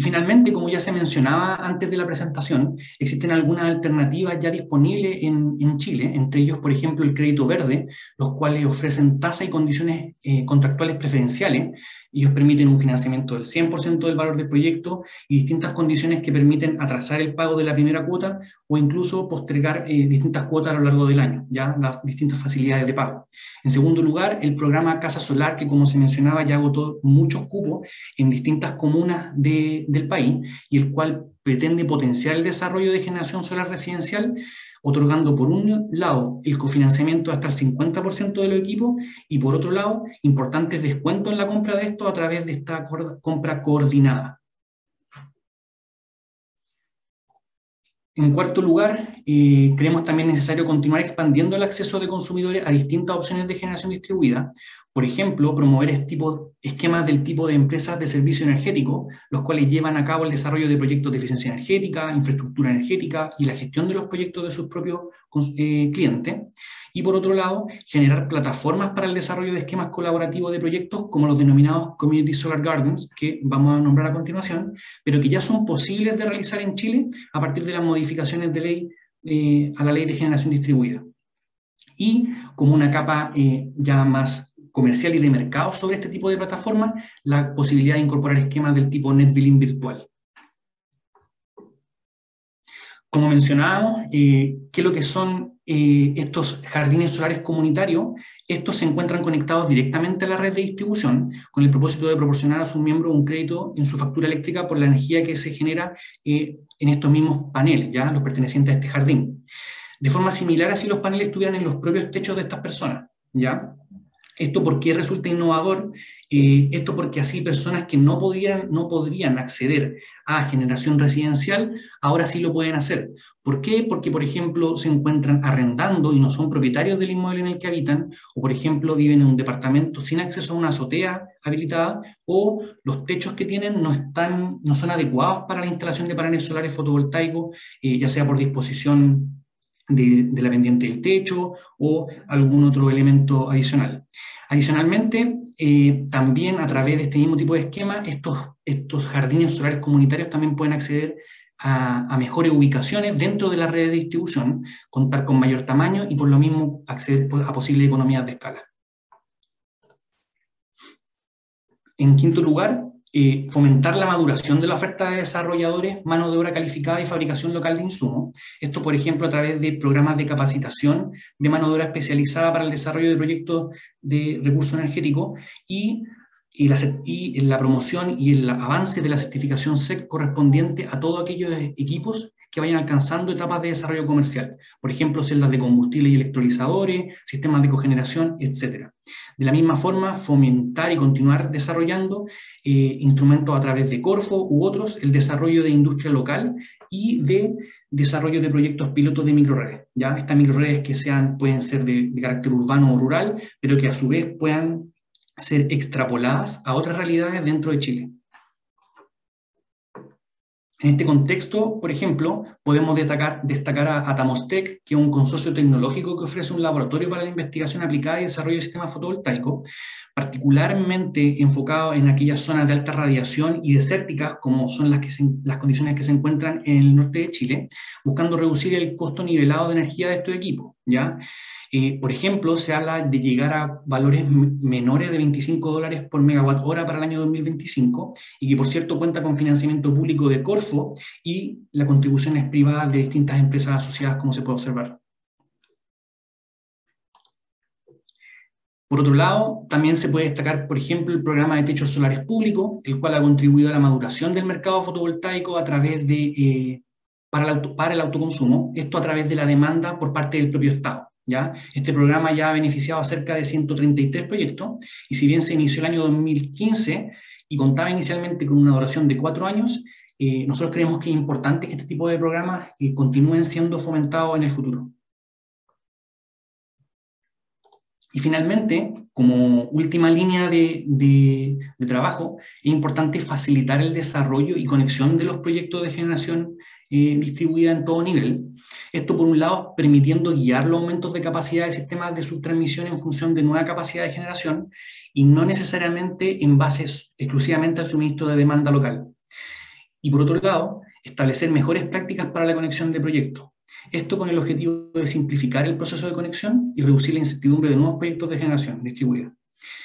Y finalmente, como ya se mencionaba antes de la presentación, existen algunas alternativas ya disponibles en Chile, entre ellos, por ejemplo, el crédito verde, los cuales ofrecen tasas y condiciones contractuales preferenciales. Ellos permiten un financiamiento del 100% del valor del proyecto y distintas condiciones que permiten atrasar el pago de la primera cuota o incluso postergar distintas cuotas a lo largo del año, ya las distintas facilidades de pago. En segundo lugar, el programa Casa Solar, que como se mencionaba ya agotó muchos cupos en distintas comunas del país y el cual pretende potenciar el desarrollo de generación solar residencial, otorgando por un lado el cofinanciamiento hasta el 50% de los equipos y por otro lado importantes descuentos en la compra de esto a través de esta compra coordinada. En cuarto lugar, creemos también necesario continuar expandiendo el acceso de consumidores a distintas opciones de generación distribuida. Por ejemplo, promover esquemas del tipo de empresas de servicio energético, los cuales llevan a cabo el desarrollo de proyectos de eficiencia energética, infraestructura energética y la gestión de los proyectos de sus propios clientes. Y por otro lado, generar plataformas para el desarrollo de esquemas colaborativos de proyectos como los denominados Community Solar Gardens, que vamos a nombrar a continuación, pero que ya son posibles de realizar en Chile a partir de las modificaciones de ley a la Ley de Generación Distribuida. Y como una capa ya más comercial y de mercado sobre este tipo de plataformas, la posibilidad de incorporar esquemas del tipo Net Billing virtual. Como mencionábamos, ¿qué es lo que son estos jardines solares comunitarios? Estos se encuentran conectados directamente a la red de distribución con el propósito de proporcionar a sus miembros un crédito en su factura eléctrica por la energía que se genera en estos mismos paneles, ya los pertenecientes a este jardín. De forma similar, así los paneles estuvieran en los propios techos de estas personas, ¿ya? ¿Esto por qué resulta innovador? Esto porque así personas que no podrían acceder a generación residencial, ahora sí lo pueden hacer. ¿Por qué? Porque, por ejemplo, se encuentran arrendando y no son propietarios del inmueble en el que habitan, o, por ejemplo, viven en un departamento sin acceso a una azotea habilitada, o los techos que tienen no son adecuados para la instalación de paneles solares fotovoltaicos, ya sea por disposición de la pendiente del techo o algún otro elemento adicional. Adicionalmente, también a través de este mismo tipo de esquema, estos jardines solares comunitarios también pueden acceder a mejores ubicaciones dentro de la red de distribución, contar con mayor tamaño y por lo mismo acceder a posibles economías de escala. En quinto lugar, fomentar la maduración de la oferta de desarrolladores, mano de obra calificada y fabricación local de insumos. Esto, por ejemplo, a través de programas de capacitación de mano de obra especializada para el desarrollo de proyectos de recursos energéticos y la promoción y el avance de la certificación SEC correspondiente a todos aquellos equipos que vayan alcanzando etapas de desarrollo comercial. Por ejemplo, celdas de combustible y electrolizadores, sistemas de cogeneración, etc. De la misma forma, fomentar y continuar desarrollando instrumentos a través de Corfo u otros, el desarrollo de industria local y de desarrollo de proyectos pilotos de microredes. ¿Ya? Estas microredes que pueden ser de carácter urbano o rural, pero que a su vez puedan ser extrapoladas a otras realidades dentro de Chile. En este contexto, por ejemplo, podemos destacar a Tamostec, que es un consorcio tecnológico que ofrece un laboratorio para la investigación aplicada y desarrollo de sistemas fotovoltaicos, particularmente enfocado en aquellas zonas de alta radiación y desérticas, como son las condiciones que se encuentran en el norte de Chile, buscando reducir el costo nivelado de energía de estos equipos, ¿ya? Por ejemplo, se habla de llegar a valores menores de $25 por megawatt hora para el año 2025 y que, por cierto, cuenta con financiamiento público de Corfo y las contribuciones privadas de distintas empresas asociadas, como se puede observar. Por otro lado, también se puede destacar, por ejemplo, el programa de techos solares públicos, el cual ha contribuido a la maduración del mercado fotovoltaico a través de, para el autoconsumo, esto a través de la demanda por parte del propio Estado. ¿Ya? Este programa ya ha beneficiado a cerca de 133 proyectos y si bien se inició el año 2015 y contaba inicialmente con una duración de 4 años, nosotros creemos que es importante que este tipo de programas continúen siendo fomentados en el futuro. Y finalmente, como última línea de trabajo, es importante facilitar el desarrollo y conexión de los proyectos de generación distribuida en todo nivel. Esto, por un lado, permitiendo guiar los aumentos de capacidad de sistemas de subtransmisión en función de nueva capacidad de generación y no necesariamente en base exclusivamente al suministro de demanda local. Y por otro lado, establecer mejores prácticas para la conexión de proyectos. Esto con el objetivo de simplificar el proceso de conexión y reducir la incertidumbre de nuevos proyectos de generación distribuida.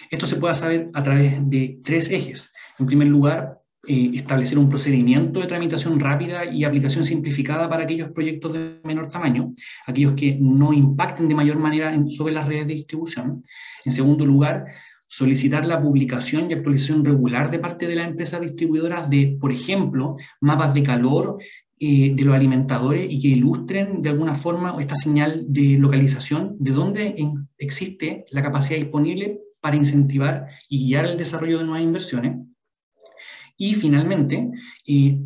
Esto se puede saber a través de 3 ejes. En primer lugar, establecer un procedimiento de tramitación rápida y aplicación simplificada para aquellos proyectos de menor tamaño, aquellos que no impacten de mayor manera sobre las redes de distribución. En segundo lugar, solicitar la publicación y actualización regular de parte de las empresas distribuidoras de, por ejemplo, mapas de calor de los alimentadores y que ilustren de alguna forma esta señal de localización de dónde existe la capacidad disponible para incentivar y guiar el desarrollo de nuevas inversiones. Y finalmente,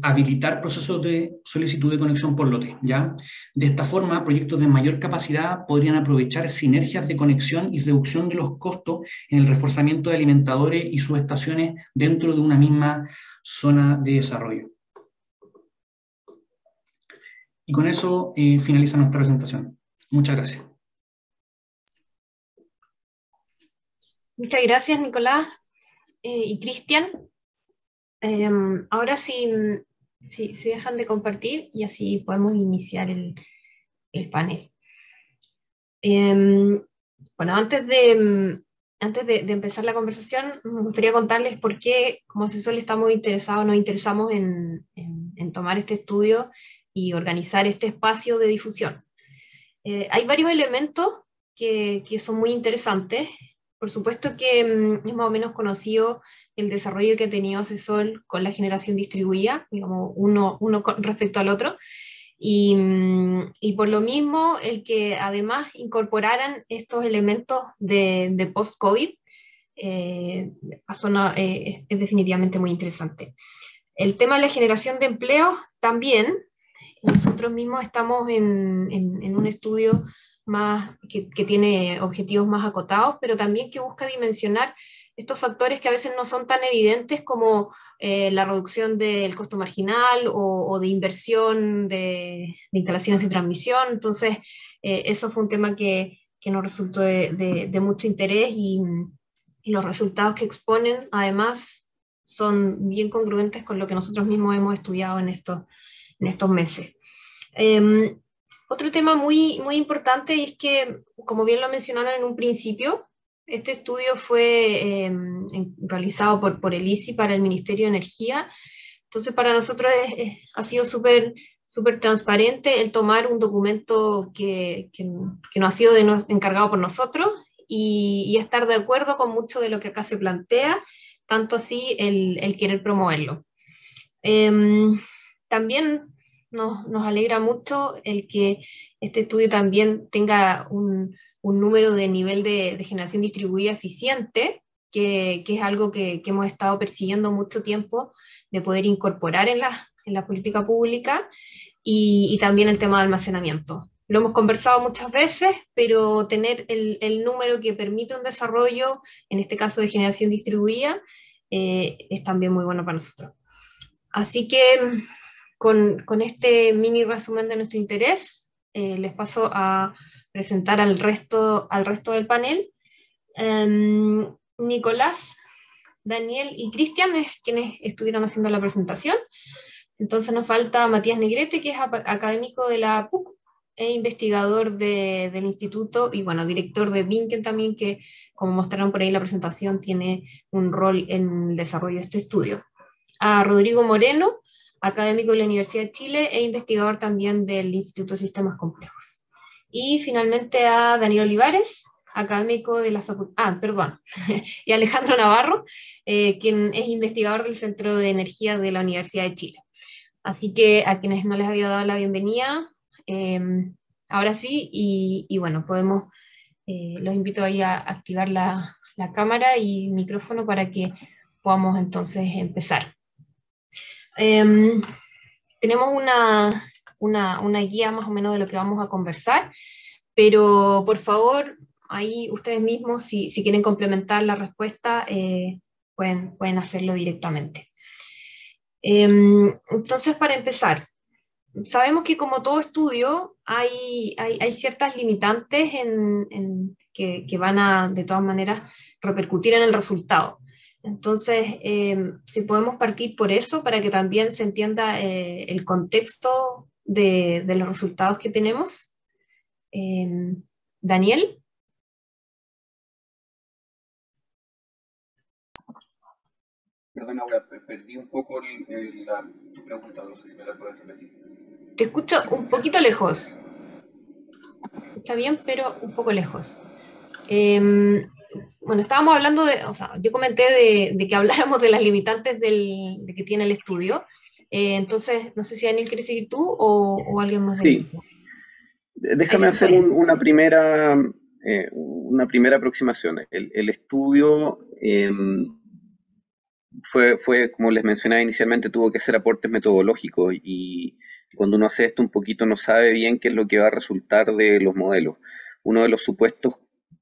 habilitar procesos de solicitud de conexión por lote, ¿ya? De esta forma, proyectos de mayor capacidad podrían aprovechar sinergias de conexión y reducción de los costos en el reforzamiento de alimentadores y subestaciones dentro de una misma zona de desarrollo. Y con eso finaliza nuestra presentación. Muchas gracias. Muchas gracias, Nicolás y Cristian. Ahora sí, dejan de compartir y así podemos iniciar el panel. Bueno, antes de empezar la conversación, me gustaría contarles por qué, como asesor, nos interesamos en tomar este estudio y organizar este espacio de difusión. Hay varios elementos que son muy interesantes. Por supuesto que es más o menos conocido el desarrollo que ha tenido Asesol con la generación distribuida, digamos, uno respecto al otro, Y por lo mismo, el que además incorporaran estos elementos de post-COVID es definitivamente muy interesante. El tema de la generación de empleo también. Nosotros mismos estamos en un estudio que tiene objetivos más acotados, pero también que busca dimensionar estos factores que a veces no son tan evidentes como la reducción del costo marginal o de inversión de instalaciones de transmisión. Entonces, eso fue un tema que nos resultó de mucho interés y los resultados que exponen, además, son bien congruentes con lo que nosotros mismos hemos estudiado en estos meses. Otro tema muy, muy importante y es que, como bien lo mencionaron en un principio, este estudio fue realizado por el ICI para el Ministerio de Energía. Entonces, para nosotros ha sido súper transparente el tomar un documento que no ha sido encargado por nosotros y estar de acuerdo con mucho de lo que acá se plantea, tanto así el querer promoverlo. También nos alegra mucho el que este estudio también tenga un número de nivel de generación distribuida eficiente, que es algo que hemos estado persiguiendo mucho tiempo de poder incorporar en la política pública, y también el tema de almacenamiento. Lo hemos conversado muchas veces, pero tener el número que permite un desarrollo, en este caso de generación distribuida, es también muy bueno para nosotros. Así que con este mini resumen de nuestro interés, les paso a presentar al resto del panel. Nicolás, Daniel y Cristian es quienes estuvieron haciendo la presentación. Entonces nos falta Matías Negrete, que es académico de la PUC e investigador del instituto y bueno, director de Binken también, que como mostraron por ahí en la presentación, tiene un rol en el desarrollo de este estudio. A Rodrigo Moreno, académico de la Universidad de Chile e investigador también del Instituto de Sistemas Complejos. Y finalmente a Daniel Olivares, académico de la facultad, y Alejandro Navarro, quien es investigador del Centro de Energía de la Universidad de Chile. Así que a quienes no les había dado la bienvenida, ahora sí, y bueno, los invito ahí a activar la cámara y micrófono para que podamos entonces empezar. Tenemos una guía más o menos de lo que vamos a conversar, pero por favor, ahí ustedes mismos, si quieren complementar la respuesta, pueden hacerlo directamente. Entonces, para empezar, sabemos que como todo estudio hay ciertas limitantes que van a, de todas maneras, repercutir en el resultado. Entonces, si podemos partir por eso, para que también se entienda el contexto de los resultados que tenemos. Daniel. Perdona, perdí un poco tu pregunta, no sé si me la puedes repetir. Te escucho un poquito lejos. Está bien, pero un poco lejos. Bueno, estábamos hablando yo comenté de que habláramos de las limitantes de que tiene el estudio. Entonces, no sé si Daniel quiere seguir tú o alguien más. Sí. Déjame hacer una primera aproximación. El estudio fue, como les mencionaba inicialmente, tuvo que hacer aportes metodológicos y cuando uno hace esto un poquito no sabe bien qué es lo que va a resultar de los modelos. Uno de los supuestos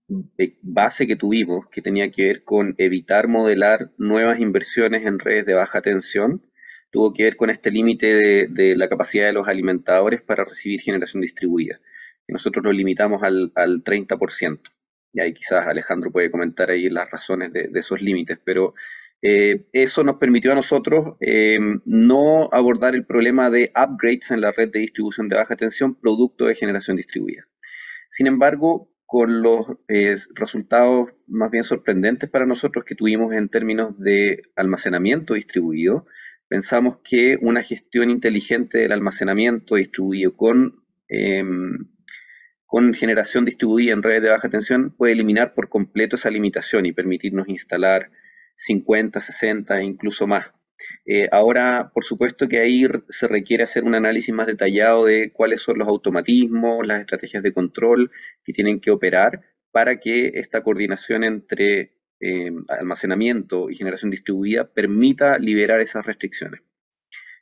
de base que tuvimos, que tenía que ver con evitar modelar nuevas inversiones en redes de baja tensión, tuvo que ver con este límite de la capacidad de los alimentadores para recibir generación distribuida, que nosotros lo limitamos al 30%. Y ahí quizás Alejandro puede comentar ahí las razones de esos límites, pero eso nos permitió a nosotros no abordar el problema de upgrades en la red de distribución de baja tensión producto de generación distribuida. Sin embargo, con los resultados más bien sorprendentes para nosotros que tuvimos en términos de almacenamiento distribuido, pensamos que una gestión inteligente del almacenamiento distribuido con generación distribuida en redes de baja tensión puede eliminar por completo esa limitación y permitirnos instalar 50, 60 e incluso más Ahora, por supuesto que ahí se requiere hacer un análisis más detallado de cuáles son los automatismos, las estrategias de control que tienen que operar para que esta coordinación entre almacenamiento y generación distribuida permita liberar esas restricciones.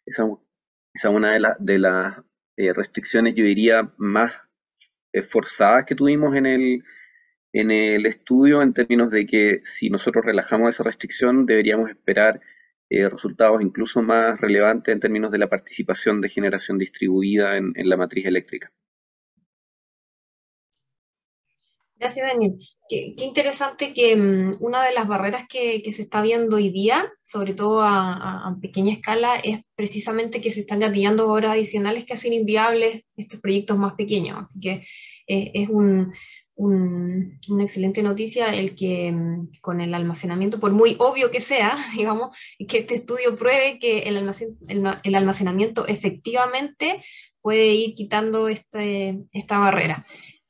Esa es una de las restricciones, yo diría, más forzadas que tuvimos en el estudio, en términos de que si nosotros relajamos esa restricción, deberíamos esperar resultados incluso más relevantes en términos de la participación de generación distribuida en la matriz eléctrica. Gracias, Daniel. Qué interesante que una de las barreras que se está viendo hoy día, sobre todo a pequeña escala, es precisamente que se están gatillando horas adicionales que hacen inviables estos proyectos más pequeños. Así que es una excelente noticia el que con el almacenamiento, por muy obvio que sea, digamos, que este estudio pruebe que el almacenamiento efectivamente puede ir quitando esta barrera.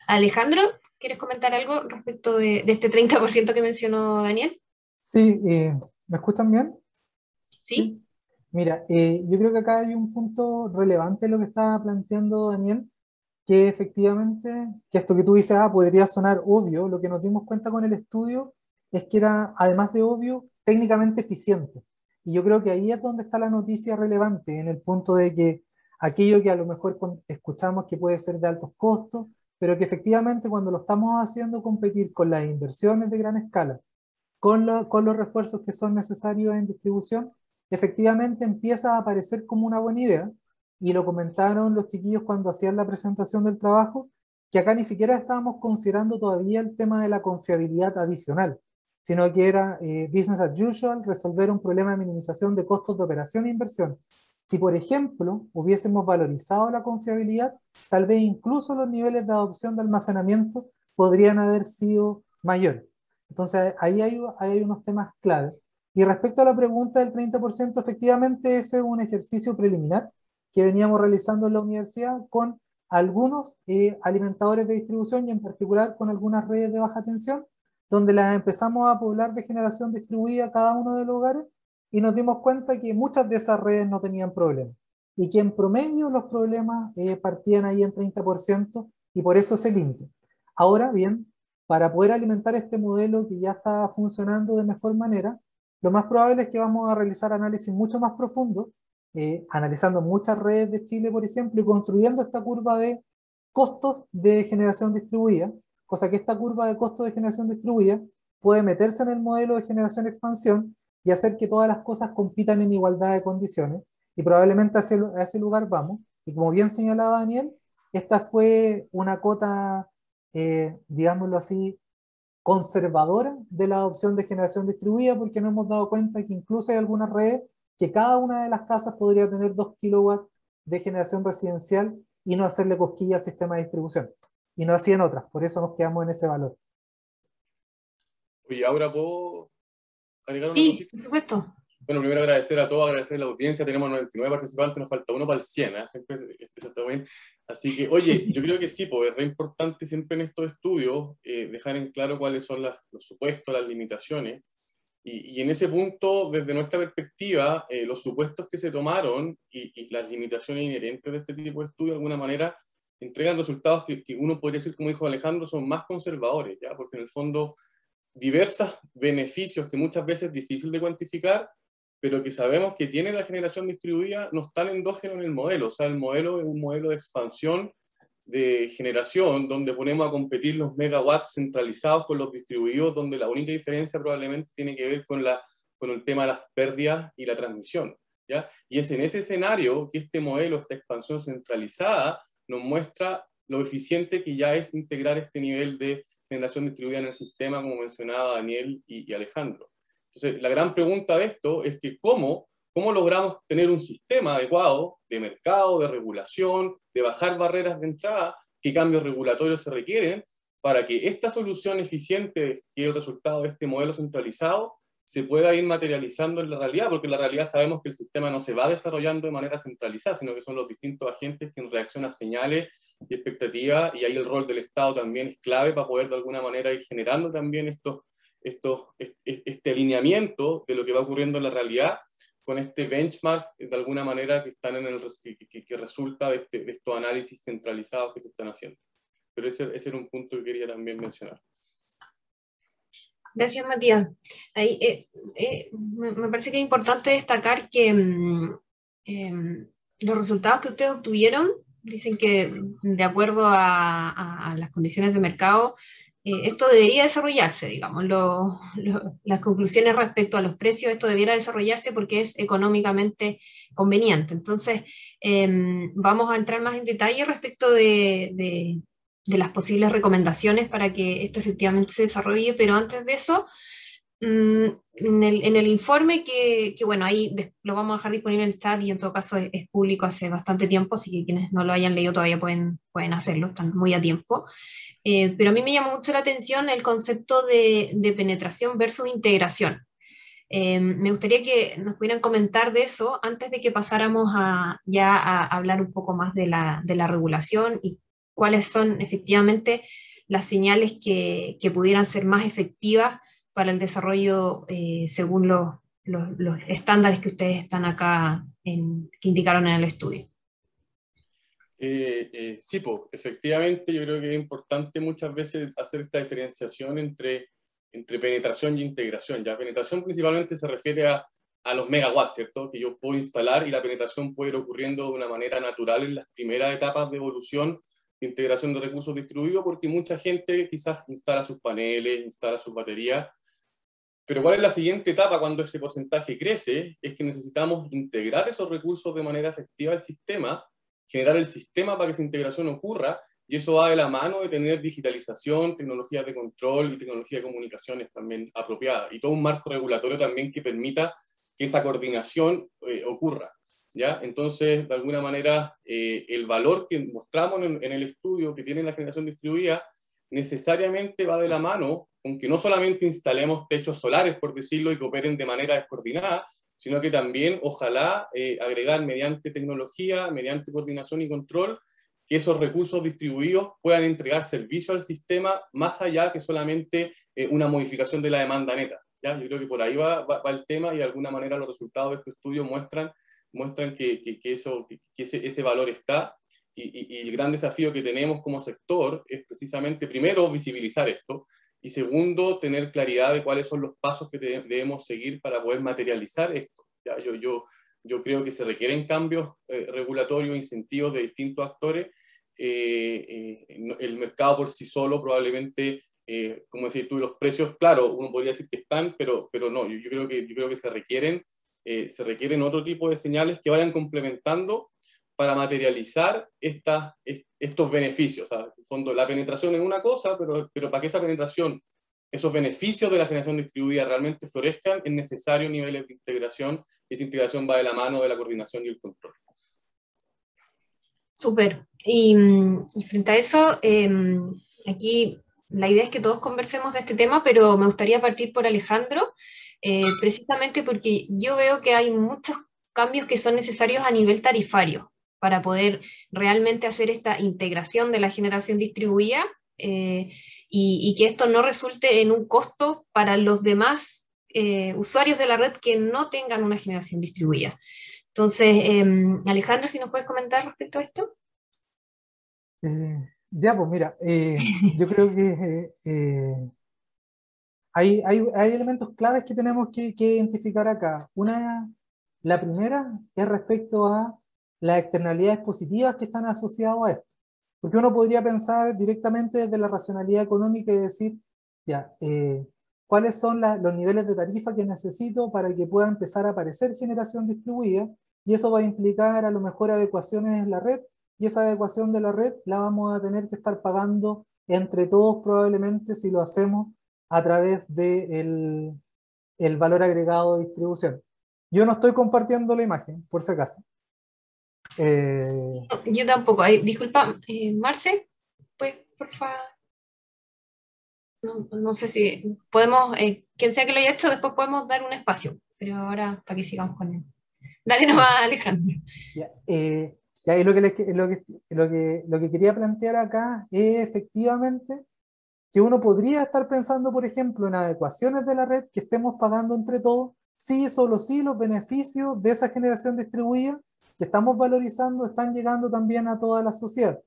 Alejandro, ¿quieres comentar algo respecto de este 30% que mencionó Daniel? Sí, ¿me escuchan bien? Sí. Mira, yo creo que acá hay un punto relevante en lo que estaba planteando Daniel, que efectivamente, que esto que tú dices, podría sonar obvio, lo que nos dimos cuenta con el estudio es que era, además de obvio, técnicamente eficiente. Y yo creo que ahí es donde está la noticia relevante, en el punto de que aquello que a lo mejor escuchamos que puede ser de altos costos, pero que efectivamente cuando lo estamos haciendo competir con las inversiones de gran escala, con los refuerzos que son necesarios en distribución, efectivamente empieza a aparecer como una buena idea, y lo comentaron los chiquillos cuando hacían la presentación del trabajo, que acá ni siquiera estábamos considerando todavía el tema de la confiabilidad adicional, sino que era business as usual, resolver un problema de minimización de costos de operación e inversión. Si, por ejemplo, hubiésemos valorizado la confiabilidad, tal vez incluso los niveles de adopción de almacenamiento podrían haber sido mayores. Entonces, ahí hay unos temas clave. Y respecto a la pregunta del 30%, efectivamente ese es un ejercicio preliminar que veníamos realizando en la universidad con algunos alimentadores de distribución y en particular con algunas redes de baja tensión, donde las empezamos a poblar de generación distribuida cada uno de los hogares y nos dimos cuenta que muchas de esas redes no tenían problemas y que en promedio los problemas partían ahí en 30% y por eso ese límite. Ahora bien, para poder alimentar este modelo que ya está funcionando de mejor manera, lo más probable es que vamos a realizar análisis mucho más profundos, analizando muchas redes de Chile, por ejemplo, y construyendo esta curva de costos de generación distribuida, cosa que esta curva de costos de generación distribuida puede meterse en el modelo de generación-expansión y hacer que todas las cosas compitan en igualdad de condiciones, y probablemente a ese lugar vamos. Y como bien señalaba Daniel, esta fue una cota, digámoslo así, conservadora de la adopción de generación distribuida, porque nos hemos dado cuenta que incluso hay algunas redes que cada una de las casas podría tener 2 kilowatts de generación residencial y no hacerle cosquilla al sistema de distribución. Y no hacían otras, por eso nos quedamos en ese valor. Oye, ahora puedo agregar una Sí, cosita. por supuesto. Bueno, primero agradecer a todos, agradecer a la audiencia. Tenemos 99 participantes, nos falta uno para el 100, ¿eh? Siempre eso está bien. Así que, oye, yo creo que sí, pues es re importante siempre en estos estudios dejar en claro cuáles son los supuestos, las limitaciones. Y en ese punto, desde nuestra perspectiva, los supuestos que se tomaron y las limitaciones inherentes de este tipo de estudios, de alguna manera, entregan resultados que uno podría decir, como dijo Alejandro, son más conservadores, ¿ya? Porque en el fondo, diversos beneficios que muchas veces es difícil de cuantificar, pero que sabemos que tiene la generación distribuida, no están endógenos en el modelo. O sea, el modelo es un modelo de expansión de generación, donde ponemos a competir los megawatts centralizados con los distribuidos, donde la única diferencia probablemente tiene que ver con el tema de las pérdidas y la transmisión, ¿ya? Y es en ese escenario que este modelo, esta expansión centralizada, nos muestra lo eficiente que ya es integrar este nivel de generación distribuida en el sistema, como mencionaba Daniel y Alejandro. Entonces, la gran pregunta de esto es que ¿cómo logramos tener un sistema adecuado de mercado, de regulación, de bajar barreras de entrada, qué cambios regulatorios se requieren para que esta solución eficiente, que es el resultado de este modelo centralizado, se pueda ir materializando en la realidad? Porque en la realidad sabemos que el sistema no se va desarrollando de manera centralizada, sino que son los distintos agentes que en reacción a señales y expectativas, y ahí el rol del Estado también es clave para poder de alguna manera ir generando también este alineamiento de lo que va ocurriendo en la realidad, con este benchmark, de alguna manera, que, están en el, que resulta de estos análisis centralizados que se están haciendo. Pero ese era un punto que quería también mencionar. Gracias, Matías. Ahí, me parece que es importante destacar que los resultados que ustedes obtuvieron dicen que, de acuerdo a las condiciones de mercado, esto debería desarrollarse, digamos, las conclusiones respecto a los precios, esto debiera desarrollarse porque es económicamente conveniente. Entonces, vamos a entrar más en detalle respecto de las posibles recomendaciones para que esto efectivamente se desarrolle, pero antes de eso, en el informe que bueno, ahí lo vamos a dejar disponible en el chat y en todo caso es público hace bastante tiempo, así que quienes no lo hayan leído todavía pueden hacerlo, están muy a tiempo. Pero a mí me llamó mucho la atención el concepto de penetración versus integración. Me gustaría que nos pudieran comentar de eso antes de que pasáramos ya a hablar un poco más de la regulación y cuáles son efectivamente las señales que pudieran ser más efectivas para el desarrollo según los estándares que ustedes están acá, que indicaron en el estudio. Sí, pues, efectivamente yo creo que es importante muchas veces hacer esta diferenciación entre penetración y integración. Ya penetración principalmente se refiere a los megawatts, ¿cierto? Que yo puedo instalar, y la penetración puede ir ocurriendo de una manera natural en las primeras etapas de evolución de integración de recursos distribuidos, porque mucha gente quizás instala sus paneles, instala sus baterías. Pero ¿cuál es la siguiente etapa cuando ese porcentaje crece? Es que necesitamos integrar esos recursos de manera efectiva al sistema, generar el sistema para que esa integración ocurra, y eso va de la mano de tener digitalización, tecnologías de control y tecnología de comunicaciones también apropiadas, y todo un marco regulatorio también que permita que esa coordinación ocurra, ¿ya? Entonces, de alguna manera, el valor que mostramos en el estudio que tiene la generación distribuida necesariamente va de la mano con que no solamente instalemos techos solares, por decirlo, y que operen de manera descoordinada, sino que también, ojalá, agregar mediante tecnología, mediante coordinación y control, que esos recursos distribuidos puedan entregar servicio al sistema más allá que solamente una modificación de la demanda neta, ¿ya? Yo creo que por ahí va el tema, y de alguna manera los resultados de este estudio muestran que ese valor está, y el gran desafío que tenemos como sector es precisamente, primero, visibilizar esto, y segundo, tener claridad de cuáles son los pasos que debemos seguir para poder materializar esto. ¿Ya? Yo creo que se requieren cambios regulatorios, incentivos de distintos actores. El mercado por sí solo probablemente, como decís tú, los precios, claro, uno podría decir que están, pero no, yo creo que se requieren otro tipo de señales que vayan complementando para materializar estos beneficios. O sea, en el fondo, la penetración es una cosa, pero para que esa penetración, esos beneficios de la generación distribuida realmente florezcan, es necesario niveles de integración, y esa integración va de la mano de la coordinación y el control. Súper. Y frente a eso, aquí la idea es que todos conversemos de este tema, pero me gustaría partir por Alejandro, precisamente porque yo veo que hay muchos cambios que son necesarios a nivel tarifario para poder realmente hacer esta integración de la generación distribuida, y que esto no resulte en un costo para los demás usuarios de la red que no tengan una generación distribuida. Entonces, Alejandro, si nos puedes comentar respecto a esto. Ya, pues mira, yo creo que hay elementos claves que tenemos que identificar acá. La primera es respecto a las externalidades positivas que están asociadas a esto. Porque uno podría pensar directamente desde la racionalidad económica y decir, ya, ¿cuáles son los niveles de tarifa que necesito para que pueda empezar a aparecer generación distribuida? Y eso va a implicar a lo mejor adecuaciones en la red, y esa adecuación de la red la vamos a tener que estar pagando entre todos probablemente si lo hacemos a través del valor agregado de distribución. Yo no estoy compartiendo la imagen, por si acaso. Yo tampoco. Disculpa, Marce, pues, por favor. No sé si podemos, quien sea que lo haya hecho, después podemos dar un espacio, pero ahora para que sigamos con él. Dale nomás, Alejandro. Ya, y lo que quería plantear acá es efectivamente que uno podría estar pensando, por ejemplo, en adecuaciones de la red que estemos pagando entre todos, sí, solo sí, los beneficios de esa generación distribuida que estamos valorizando están llegando también a toda la sociedad.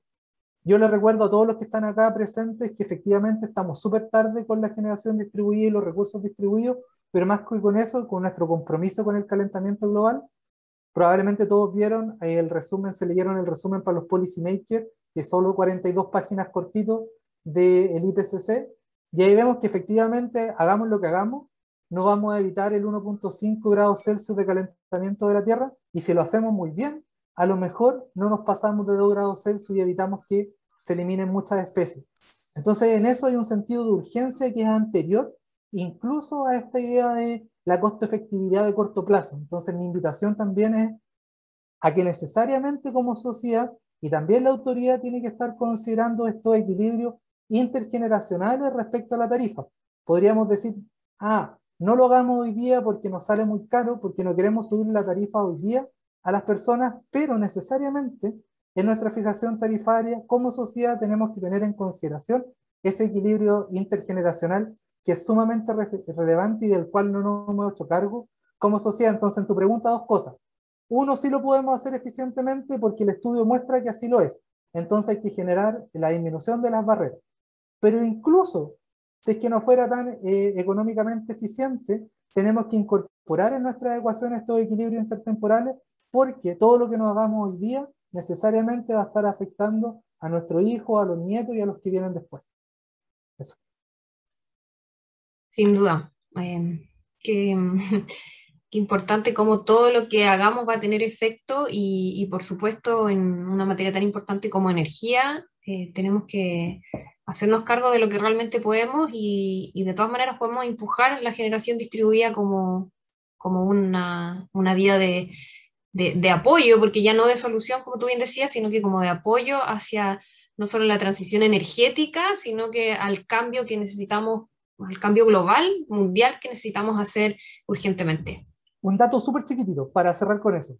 Yo les recuerdo a todos los que están acá presentes que efectivamente estamos súper tarde con la generación distribuida y los recursos distribuidos, pero más que con eso, con nuestro compromiso con el calentamiento global, probablemente todos vieron el resumen, se leyeron el resumen para los policymakers, que solo 42 páginas cortitos del IPCC, y ahí vemos que efectivamente, hagamos lo que hagamos, no vamos a evitar el 1.5 grados Celsius de calentamiento de la Tierra, y si lo hacemos muy bien, a lo mejor no nos pasamos de 2 grados Celsius y evitamos que se eliminen muchas especies. Entonces, en eso hay un sentido de urgencia que es anterior incluso a esta idea de la costo-efectividad de corto plazo. Entonces, mi invitación también es a que necesariamente como sociedad y también la autoridad tiene que estar considerando estos equilibrios intergeneracionales respecto a la tarifa. Podríamos decir, no lo hagamos hoy día porque nos sale muy caro, porque no queremos subir la tarifa hoy día a las personas, pero necesariamente en nuestra fijación tarifaria como sociedad tenemos que tener en consideración ese equilibrio intergeneracional que es sumamente relevante y del cual no nos hemos hecho cargo como sociedad. Entonces, en tu pregunta, dos cosas. Uno, sí lo podemos hacer eficientemente porque el estudio muestra que así lo es. Entonces hay que generar la disminución de las barreras. Pero incluso, si es que no fuera tan económicamente eficiente, tenemos que incorporar en nuestras ecuaciones estos equilibrios intertemporales porque todo lo que nos hagamos hoy día necesariamente va a estar afectando a nuestros hijos, a los nietos y a los que vienen después. Eso. Sin duda. Qué importante como todo lo que hagamos va a tener efecto y por supuesto en una materia tan importante como energía tenemos que hacernos cargo de lo que realmente podemos y de todas maneras podemos empujar la generación distribuida como una vía de apoyo, porque ya no de solución, como tú bien decías, sino que como de apoyo hacia no solo la transición energética, sino que al cambio que necesitamos, al cambio global, mundial que necesitamos hacer urgentemente. Un dato súper chiquitito para cerrar con eso.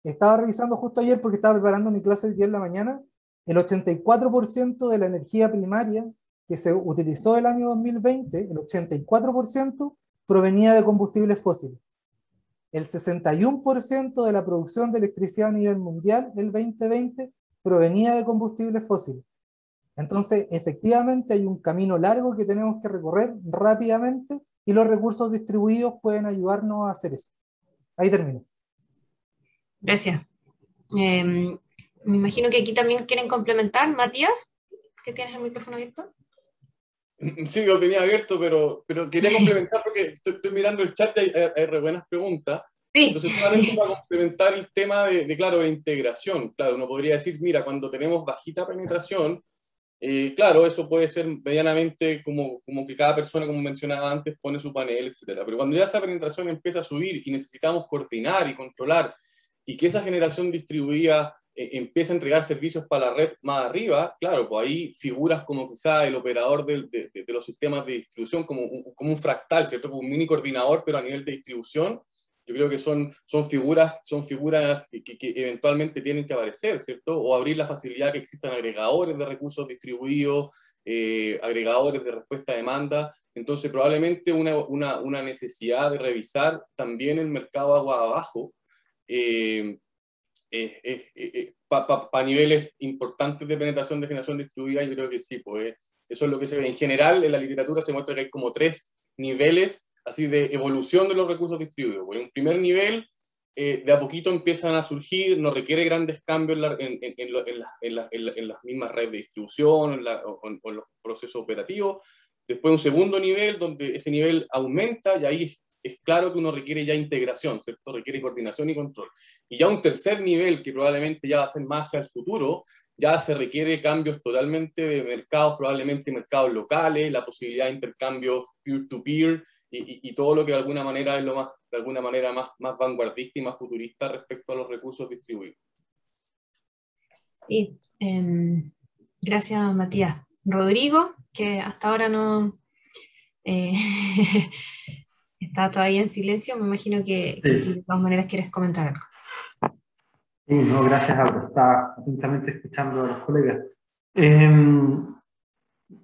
Estaba revisando justo ayer porque estaba preparando mi clase el día en la mañana. El 84% de la energía primaria que se utilizó el año 2020, el 84% provenía de combustibles fósiles. El 61% de la producción de electricidad a nivel mundial el 2020 provenía de combustibles fósiles. Entonces, efectivamente hay un camino largo que tenemos que recorrer rápidamente y los recursos distribuidos pueden ayudarnos a hacer eso. Ahí termino. Gracias. Me imagino que aquí también quieren complementar. Matías, ¿que tienes el micrófono abierto? Sí, lo tenía abierto, pero quería complementar porque estoy mirando el chat y hay re buenas preguntas. Sí. Entonces, solamente para complementar el tema claro, de integración. Claro, uno podría decir, mira, cuando tenemos bajita penetración, claro, eso puede ser medianamente como que cada persona, como mencionaba antes, pone su panel, etcétera. Pero cuando ya esa penetración empieza a subir y necesitamos coordinar y controlar y que esa generación distribuida empieza a entregar servicios para la red más arriba, claro, pues ahí figuras como quizá el operador de los sistemas de distribución como un fractal, ¿cierto? Como un mini coordinador, pero a nivel de distribución. Yo creo que son figuras que eventualmente tienen que aparecer, ¿cierto? O abrir la facilidad que existan agregadores de recursos distribuidos, agregadores de respuesta a demanda. Entonces, probablemente una necesidad de revisar también el mercado agua abajo para niveles importantes de penetración de generación distribuida. Yo creo que sí, pues eso es lo que se ve. En general, en la literatura se muestra que hay como 3 niveles así de evolución de los recursos distribuidos. En un primer nivel, de a poquito empiezan a surgir, no requiere grandes cambios en las mismas redes de distribución o en los procesos operativos. Después un segundo nivel, donde ese nivel aumenta y ahí es claro que uno requiere ya integración, ¿cierto? Requiere coordinación y control. Y ya un tercer nivel, que probablemente ya va a ser más hacia el futuro, ya se requiere cambios totalmente de mercados, probablemente mercados locales, la posibilidad de intercambio peer-to-peer, y todo lo que de alguna manera es más vanguardista y más futurista respecto a los recursos distribuidos. Sí, gracias Matías. Rodrigo, que hasta ahora no está todavía en silencio, me imagino que de todas maneras quieres comentar algo. Sí, no, gracias Aura, estaba atentamente escuchando a los colegas.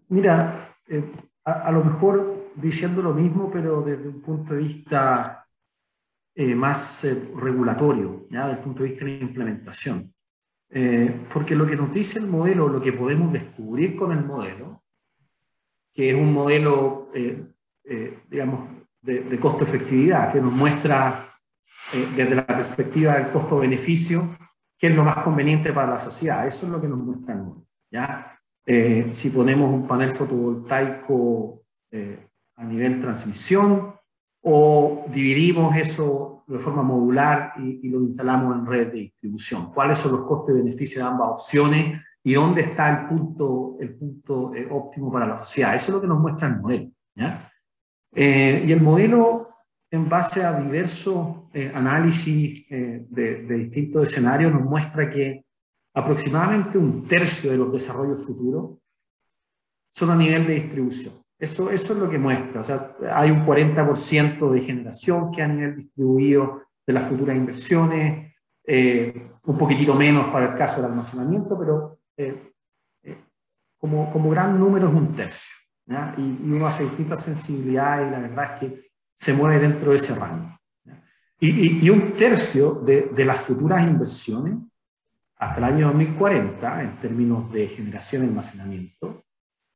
Mira, a lo mejor diciendo lo mismo, pero desde un punto de vista más regulatorio, ¿ya? Desde el punto de vista de la implementación. Porque lo que nos dice el modelo, lo que podemos descubrir con el modelo, que es un modelo, digamos, de costo-efectividad, que nos muestra desde la perspectiva del costo-beneficio qué es lo más conveniente para la sociedad. Eso es lo que nos muestra el modelo, ¿ya? Si ponemos un panel fotovoltaico a nivel transmisión, o dividimos eso de forma modular y lo instalamos en red de distribución. ¿Cuáles son los costos y beneficios de ambas opciones y dónde está el punto óptimo para la sociedad? Eso es lo que nos muestra el modelo, ¿ya? Y el modelo, en base a diversos análisis de distintos escenarios, nos muestra que aproximadamente 1/3 de los desarrollos futuros son a nivel de distribución. Eso es lo que muestra. O sea, hay un 40% de generación que a nivel distribuido de las futuras inversiones, un poquitito menos para el caso del almacenamiento, pero como gran número es 1/3, ¿ya? Y uno hace distintas sensibilidades y la verdad es que se mueve dentro de ese rango, ¿ya? Y 1/3 de las futuras inversiones hasta el año 2040, en términos de generación y almacenamiento,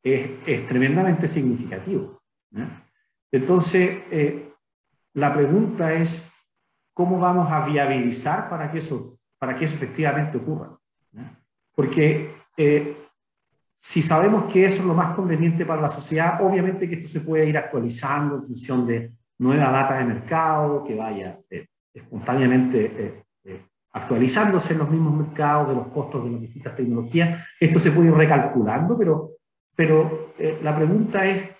es tremendamente significativo, ¿no? Entonces, la pregunta es, ¿cómo vamos a viabilizar para que eso efectivamente ocurra, ¿no? Porque si sabemos que eso es lo más conveniente para la sociedad, obviamente que esto se puede ir actualizando en función de nueva data de mercado, que vaya espontáneamente actualizándose en los mismos mercados, de los costos de las distintas tecnologías. Esto se puede ir recalculando, pero la pregunta es,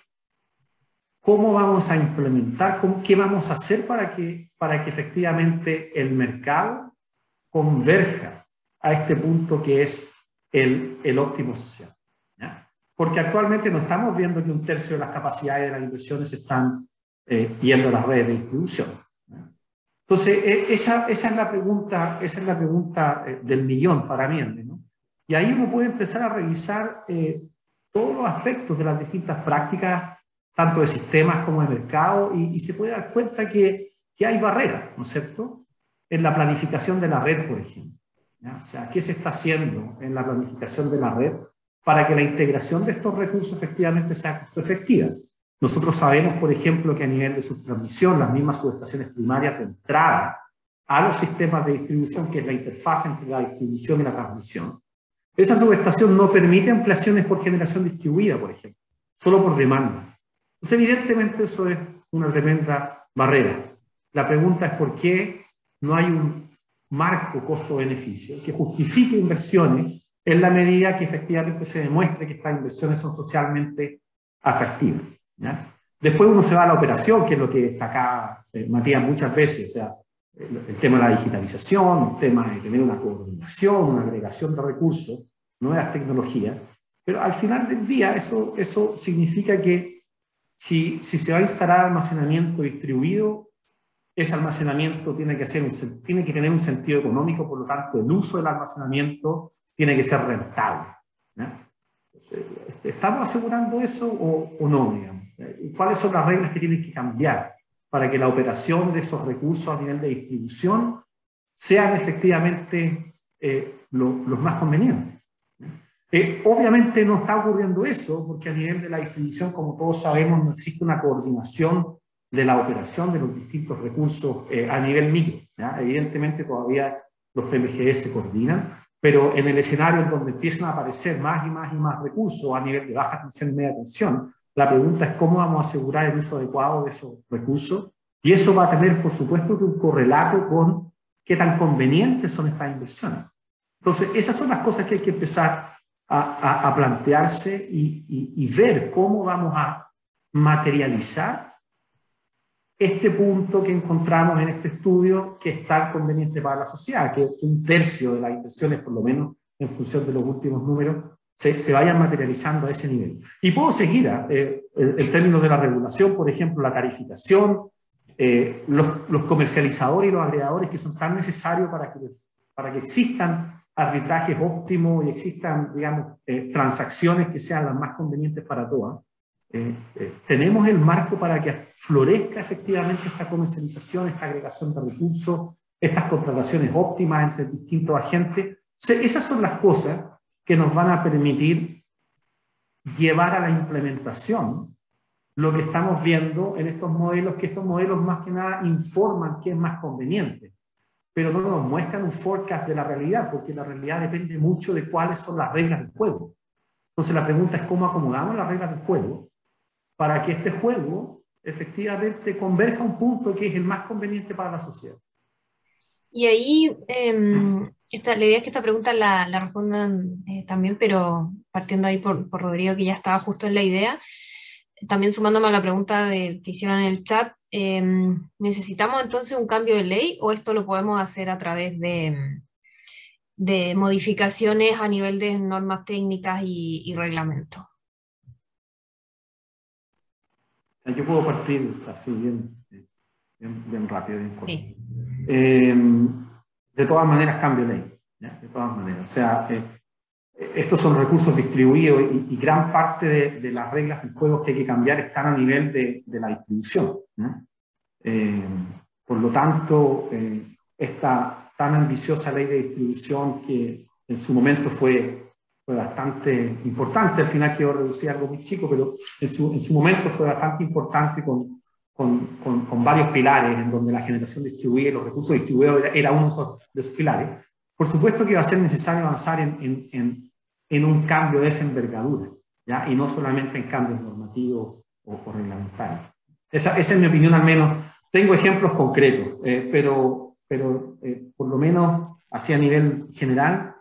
¿cómo vamos a implementar, qué vamos a hacer para que efectivamente el mercado converja a este punto que es el óptimo social, ¿ya? Porque actualmente no estamos viendo que 1/3 de las capacidades de las inversiones están yendo a las redes de distribución, ¿ya? Entonces, esa es la pregunta del millón para mí, ¿no? Y ahí uno puede empezar a revisar todos los aspectos de las distintas prácticas, tanto de sistemas como de mercado, y se puede dar cuenta que hay barreras, ¿no es cierto?, en la planificación de la red, por ejemplo, ¿ya? O sea, ¿qué se está haciendo en la planificación de la red para que la integración de estos recursos efectivamente sea costo efectiva? Nosotros sabemos, por ejemplo, que a nivel de subtransmisión, las mismas subestaciones primarias de entrada a los sistemas de distribución, que es la interfaz entre la distribución y la transmisión, esa subestación no permite ampliaciones por generación distribuida, por ejemplo, solo por demanda. Entonces, evidentemente, eso es una tremenda barrera. La pregunta es por qué no hay un marco costo-beneficio que justifique inversiones en la medida que efectivamente se demuestre que estas inversiones son socialmente atractivas, ¿ya? Después uno se va a la operación, que es lo que destacaba Matías muchas veces, o sea, el tema de la digitalización, el tema de tener una coordinación, una agregación de recursos, nuevas tecnologías, pero al final del día eso significa que si se va a instalar almacenamiento distribuido, ese almacenamiento tiene que tener un sentido económico, por lo tanto el uso del almacenamiento tiene que ser rentable, ¿no? Entonces, ¿estamos asegurando eso o no, digamos? ¿Cuáles son las reglas que tienen que cambiar para que la operación de esos recursos a nivel de distribución sean efectivamente los más convenientes? Obviamente no está ocurriendo eso, porque a nivel de la distribución, como todos sabemos, no existe una coordinación de la operación de los distintos recursos a nivel micro, ¿ya? Evidentemente todavía los PMGE se coordinan, pero en el escenario en donde empiezan a aparecer más y más y más recursos a nivel de baja tensión y media tensión, la pregunta es cómo vamos a asegurar el uso adecuado de esos recursos, y eso va a tener, por supuesto, un correlato con qué tan convenientes son estas inversiones. Entonces, esas son las cosas que hay que empezar a plantearse y ver cómo vamos a materializar este punto que encontramos en este estudio que es tan conveniente para la sociedad, que 1/3 de las inversiones, por lo menos en función de los últimos números, se vayan materializando a ese nivel. Y puedo seguir en términos de la regulación, por ejemplo, la tarificación, los comercializadores y los agregadores que son tan necesarios para que existan arbitrajes óptimos y existan, digamos, transacciones que sean las más convenientes para todas. tenemos el marco para que florezca efectivamente esta comercialización, esta agregación de recursos, estas contrataciones óptimas entre distintos agentes. Esas son las cosas que nos van a permitir llevar a la implementación lo que estamos viendo en estos modelos, que estos modelos más que nada informan qué es más conveniente, pero no nos muestran un forecast de la realidad, porque la realidad depende mucho de cuáles son las reglas del juego. Entonces la pregunta es cómo acomodamos las reglas del juego para que este juego efectivamente converja a un punto que es el más conveniente para la sociedad. Y ahí, la idea es que esta pregunta la respondan también, pero partiendo ahí por Rodrigo, que ya estaba justo en la idea, también sumándome a la pregunta que hicieron en el chat, ¿necesitamos entonces un cambio de ley o esto lo podemos hacer a través de modificaciones a nivel de normas técnicas y reglamentos? Yo puedo partir así bien rápido, bien corto. Sí. De todas maneras, cambio de ley. ¿Ya? De todas maneras. O sea, estos son recursos distribuidos y gran parte de las reglas del juego que hay que cambiar están a nivel de la distribución, ¿no? Por lo tanto, esta tan ambiciosa ley de distribución que en su momento fue bastante importante, al final quedó reducida a algo muy chico, pero en su momento fue bastante importante con varios pilares, en donde la generación distribuida y los recursos distribuidos era uno de esos pilares. Por supuesto que va a ser necesario avanzar en un cambio de esa envergadura, ¿ya? Y no solamente en cambios normativos o reglamentarios. Esa es mi opinión, al menos. Tengo ejemplos concretos, pero por lo menos así a nivel general,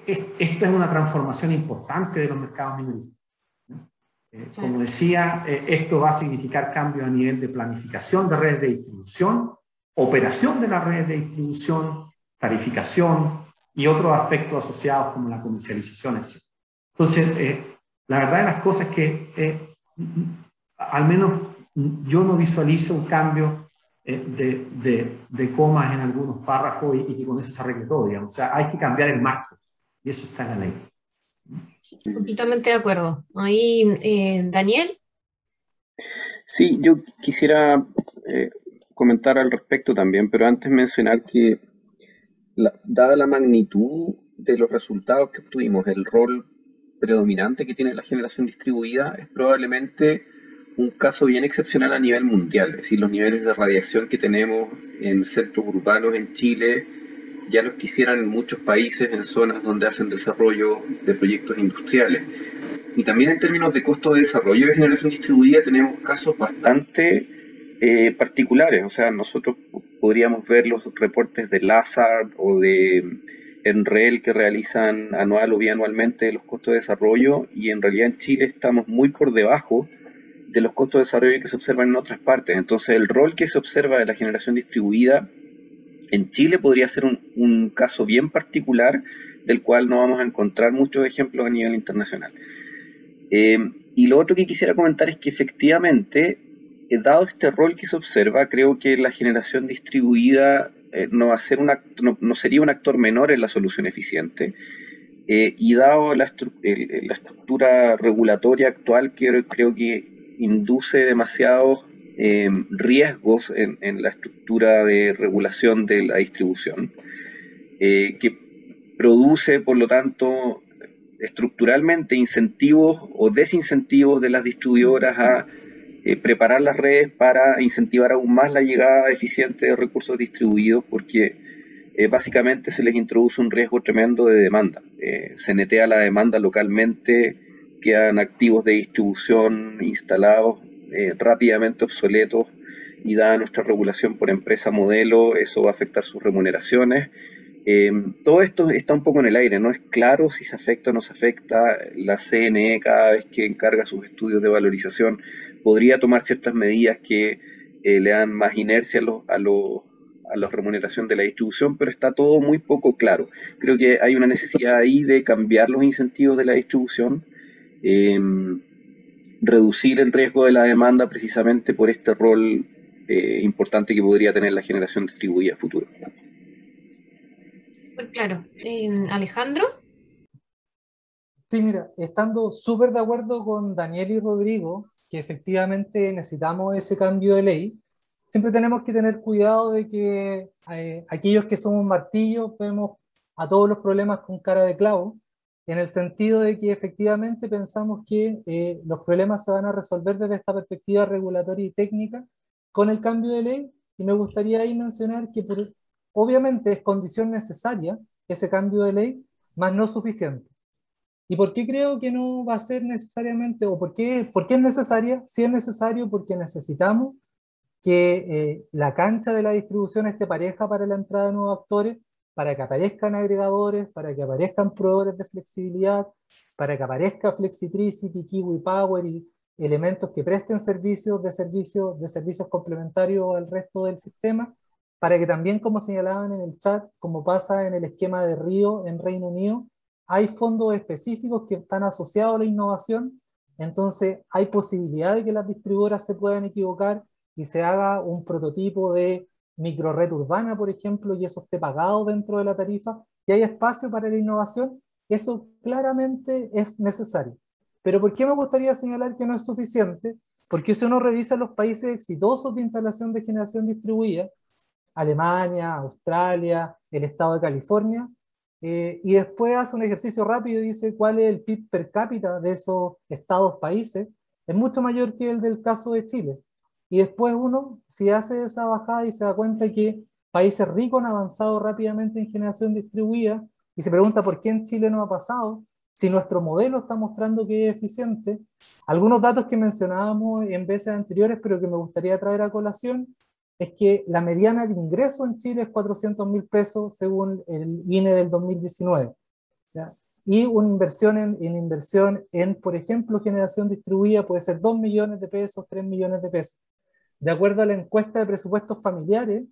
esto es una transformación importante de los mercados minoristas. Como decía, esto va a significar cambios a nivel de planificación de redes de distribución, operación de las redes de distribución, tarificación y otros aspectos asociados como la comercialización, etc. Entonces, la verdad de las cosas es que al menos yo no visualizo un cambio de comas en algunos párrafos y que con eso se arregle todo, digamos. O sea, hay que cambiar el marco y eso está en la ley. Completamente de acuerdo. Ahí, Daniel. Sí, yo quisiera comentar al respecto también, pero antes mencionar que dada la magnitud de los resultados que obtuvimos, el rol predominante que tiene la generación distribuida es probablemente un caso bien excepcional a nivel mundial. Es decir, los niveles de radiación que tenemos en centros urbanos en Chile ya los quisieran en muchos países, en zonas donde hacen desarrollo de proyectos industriales. Y también en términos de costo de desarrollo de generación distribuida tenemos casos bastante particulares. O sea, nosotros podríamos ver los reportes de Lazard o de Enrel que realizan anual o bianualmente los costos de desarrollo, y en realidad en Chile estamos muy por debajo de los costos de desarrollo que se observan en otras partes. Entonces el rol que se observa de la generación distribuida en Chile podría ser un caso bien particular del cual no vamos a encontrar muchos ejemplos a nivel internacional. Y lo otro que quisiera comentar es que efectivamente, dado este rol que se observa, creo que la generación distribuida no sería un actor menor en la solución eficiente. Y dado la estructura regulatoria actual, creo que induce demasiados riesgos en la estructura de regulación de la distribución, que produce, por lo tanto, estructuralmente incentivos o desincentivos de las distribuidoras a preparar las redes para incentivar aún más la llegada eficiente de recursos distribuidos, porque básicamente se les introduce un riesgo tremendo de demanda. Se netea la demanda localmente, quedan activos de distribución instalados rápidamente obsoletos, y dada nuestra regulación por empresa modelo, eso va a afectar sus remuneraciones. Todo esto está un poco en el aire, no es claro si se afecta o no se afecta. La CNE, cada vez que encarga sus estudios de valorización, podría tomar ciertas medidas que le dan más inercia a la remuneración de la distribución, pero está todo muy poco claro. Creo que hay una necesidad ahí de cambiar los incentivos de la distribución, reducir el riesgo de la demanda precisamente por este rol importante que podría tener la generación distribuida a futuro. Claro. Alejandro. Sí, mira, estando súper de acuerdo con Daniel y Rodrigo, que efectivamente necesitamos ese cambio de ley, siempre tenemos que tener cuidado de que aquellos que somos martillos vemos a todos los problemas con cara de clavo, en el sentido de que efectivamente pensamos que los problemas se van a resolver desde esta perspectiva regulatoria y técnica con el cambio de ley, y me gustaría ahí mencionar que obviamente es condición necesaria ese cambio de ley, más no suficiente. ¿Y por qué creo que no va a ser necesariamente, o por qué es necesaria? Sí es necesario porque necesitamos que la cancha de la distribución esté pareja para la entrada de nuevos actores, para que aparezcan agregadores, para que aparezcan proveedores de flexibilidad, para que aparezca Flexitricity, Kiwi Power y elementos que presten servicios complementarios al resto del sistema, para que también, como señalaban en el chat, como pasa en el esquema de Río en Reino Unido, hay fondos específicos que están asociados a la innovación, entonces hay posibilidad de que las distribuidoras se puedan equivocar y se haga un prototipo de microred urbana, por ejemplo, y eso esté pagado dentro de la tarifa, y hay espacio para la innovación, eso claramente es necesario. Pero ¿por qué me gustaría señalar que no es suficiente? Porque si uno revisa los países exitosos de instalación de generación distribuida, Alemania, Australia, el estado de California, y después hace un ejercicio rápido y dice cuál es el PIB per cápita de esos estados países, es mucho mayor que el del caso de Chile. Y después uno, si hace esa bajada y se da cuenta que países ricos han avanzado rápidamente en generación distribuida, y se pregunta por qué en Chile no ha pasado, si nuestro modelo está mostrando que es eficiente. Algunos datos que mencionábamos en veces anteriores, pero que me gustaría traer a colación, es que la mediana de ingreso en Chile es 400.000 pesos según el INE del 2019. ¿Ya? Y una inversión en, por ejemplo, generación distribuida puede ser 2 millones de pesos, 3 millones de pesos. De acuerdo a la encuesta de presupuestos familiares,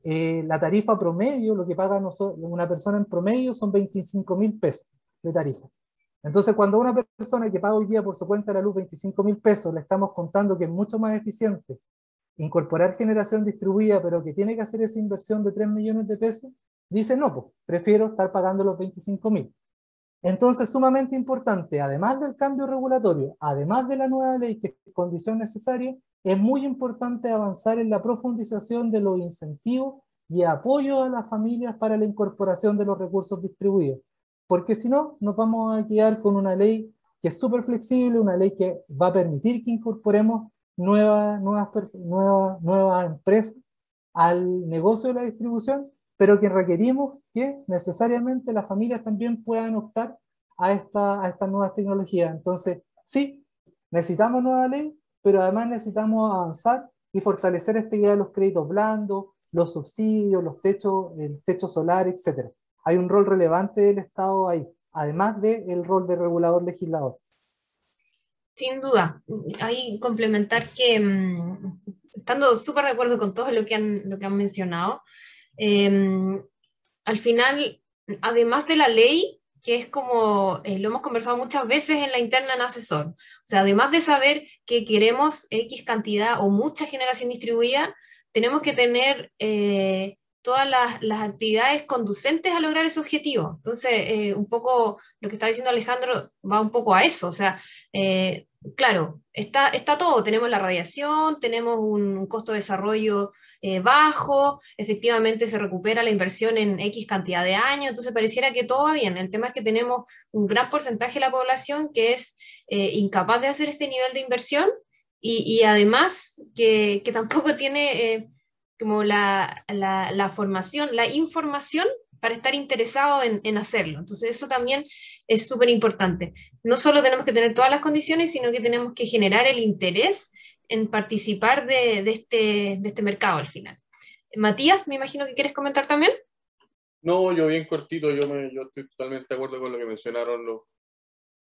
la tarifa promedio, lo que paga una persona en promedio son 25.000 pesos de tarifa. Entonces, cuando a una persona que paga hoy día por su cuenta de la luz 25.000 pesos, le estamos contando que es mucho más eficiente incorporar generación distribuida, pero que tiene que hacer esa inversión de 3 millones de pesos, dice no, pues prefiero estar pagando los 25.000. Entonces, sumamente importante, además del cambio regulatorio, además de la nueva ley que es condición necesaria, es muy importante avanzar en la profundización de los incentivos y apoyo a las familias para la incorporación de los recursos distribuidos. Porque si no, nos vamos a quedar con una ley que es súper flexible, una ley que va a permitir que incorporemos nuevas empresas al negocio de la distribución, pero que requerimos que necesariamente las familias también puedan optar a estas nuevas tecnologías. Entonces, sí, necesitamos nueva ley, pero además necesitamos avanzar y fortalecer esta idea de los créditos blandos, los subsidios, el techo solar, etc. Hay un rol relevante del Estado ahí, además del rol de regulador legislador. Sin duda, ahí complementar que, estando súper de acuerdo con todo lo que han mencionado, al final, además de la ley, que es como lo hemos conversado muchas veces en la interna en Asesor, o sea, además de saber que queremos X cantidad o mucha generación distribuida, tenemos que tener todas las actividades conducentes a lograr ese objetivo. Entonces, un poco lo que está diciendo Alejandro va un poco a eso, o sea, claro, está todo, tenemos la radiación, tenemos un costo de desarrollo bajo, efectivamente se recupera la inversión en X cantidad de años, entonces pareciera que todo va bien. El tema es que tenemos un gran porcentaje de la población que es incapaz de hacer este nivel de inversión y además que tampoco tiene como la formación, la información para estar interesado en hacerlo. Entonces eso también es súper importante. No solo tenemos que tener todas las condiciones, sino que tenemos que generar el interés en participar de este mercado al final. Matías, me imagino que quieres comentar también. No, yo bien cortito, yo estoy totalmente de acuerdo con lo que mencionaron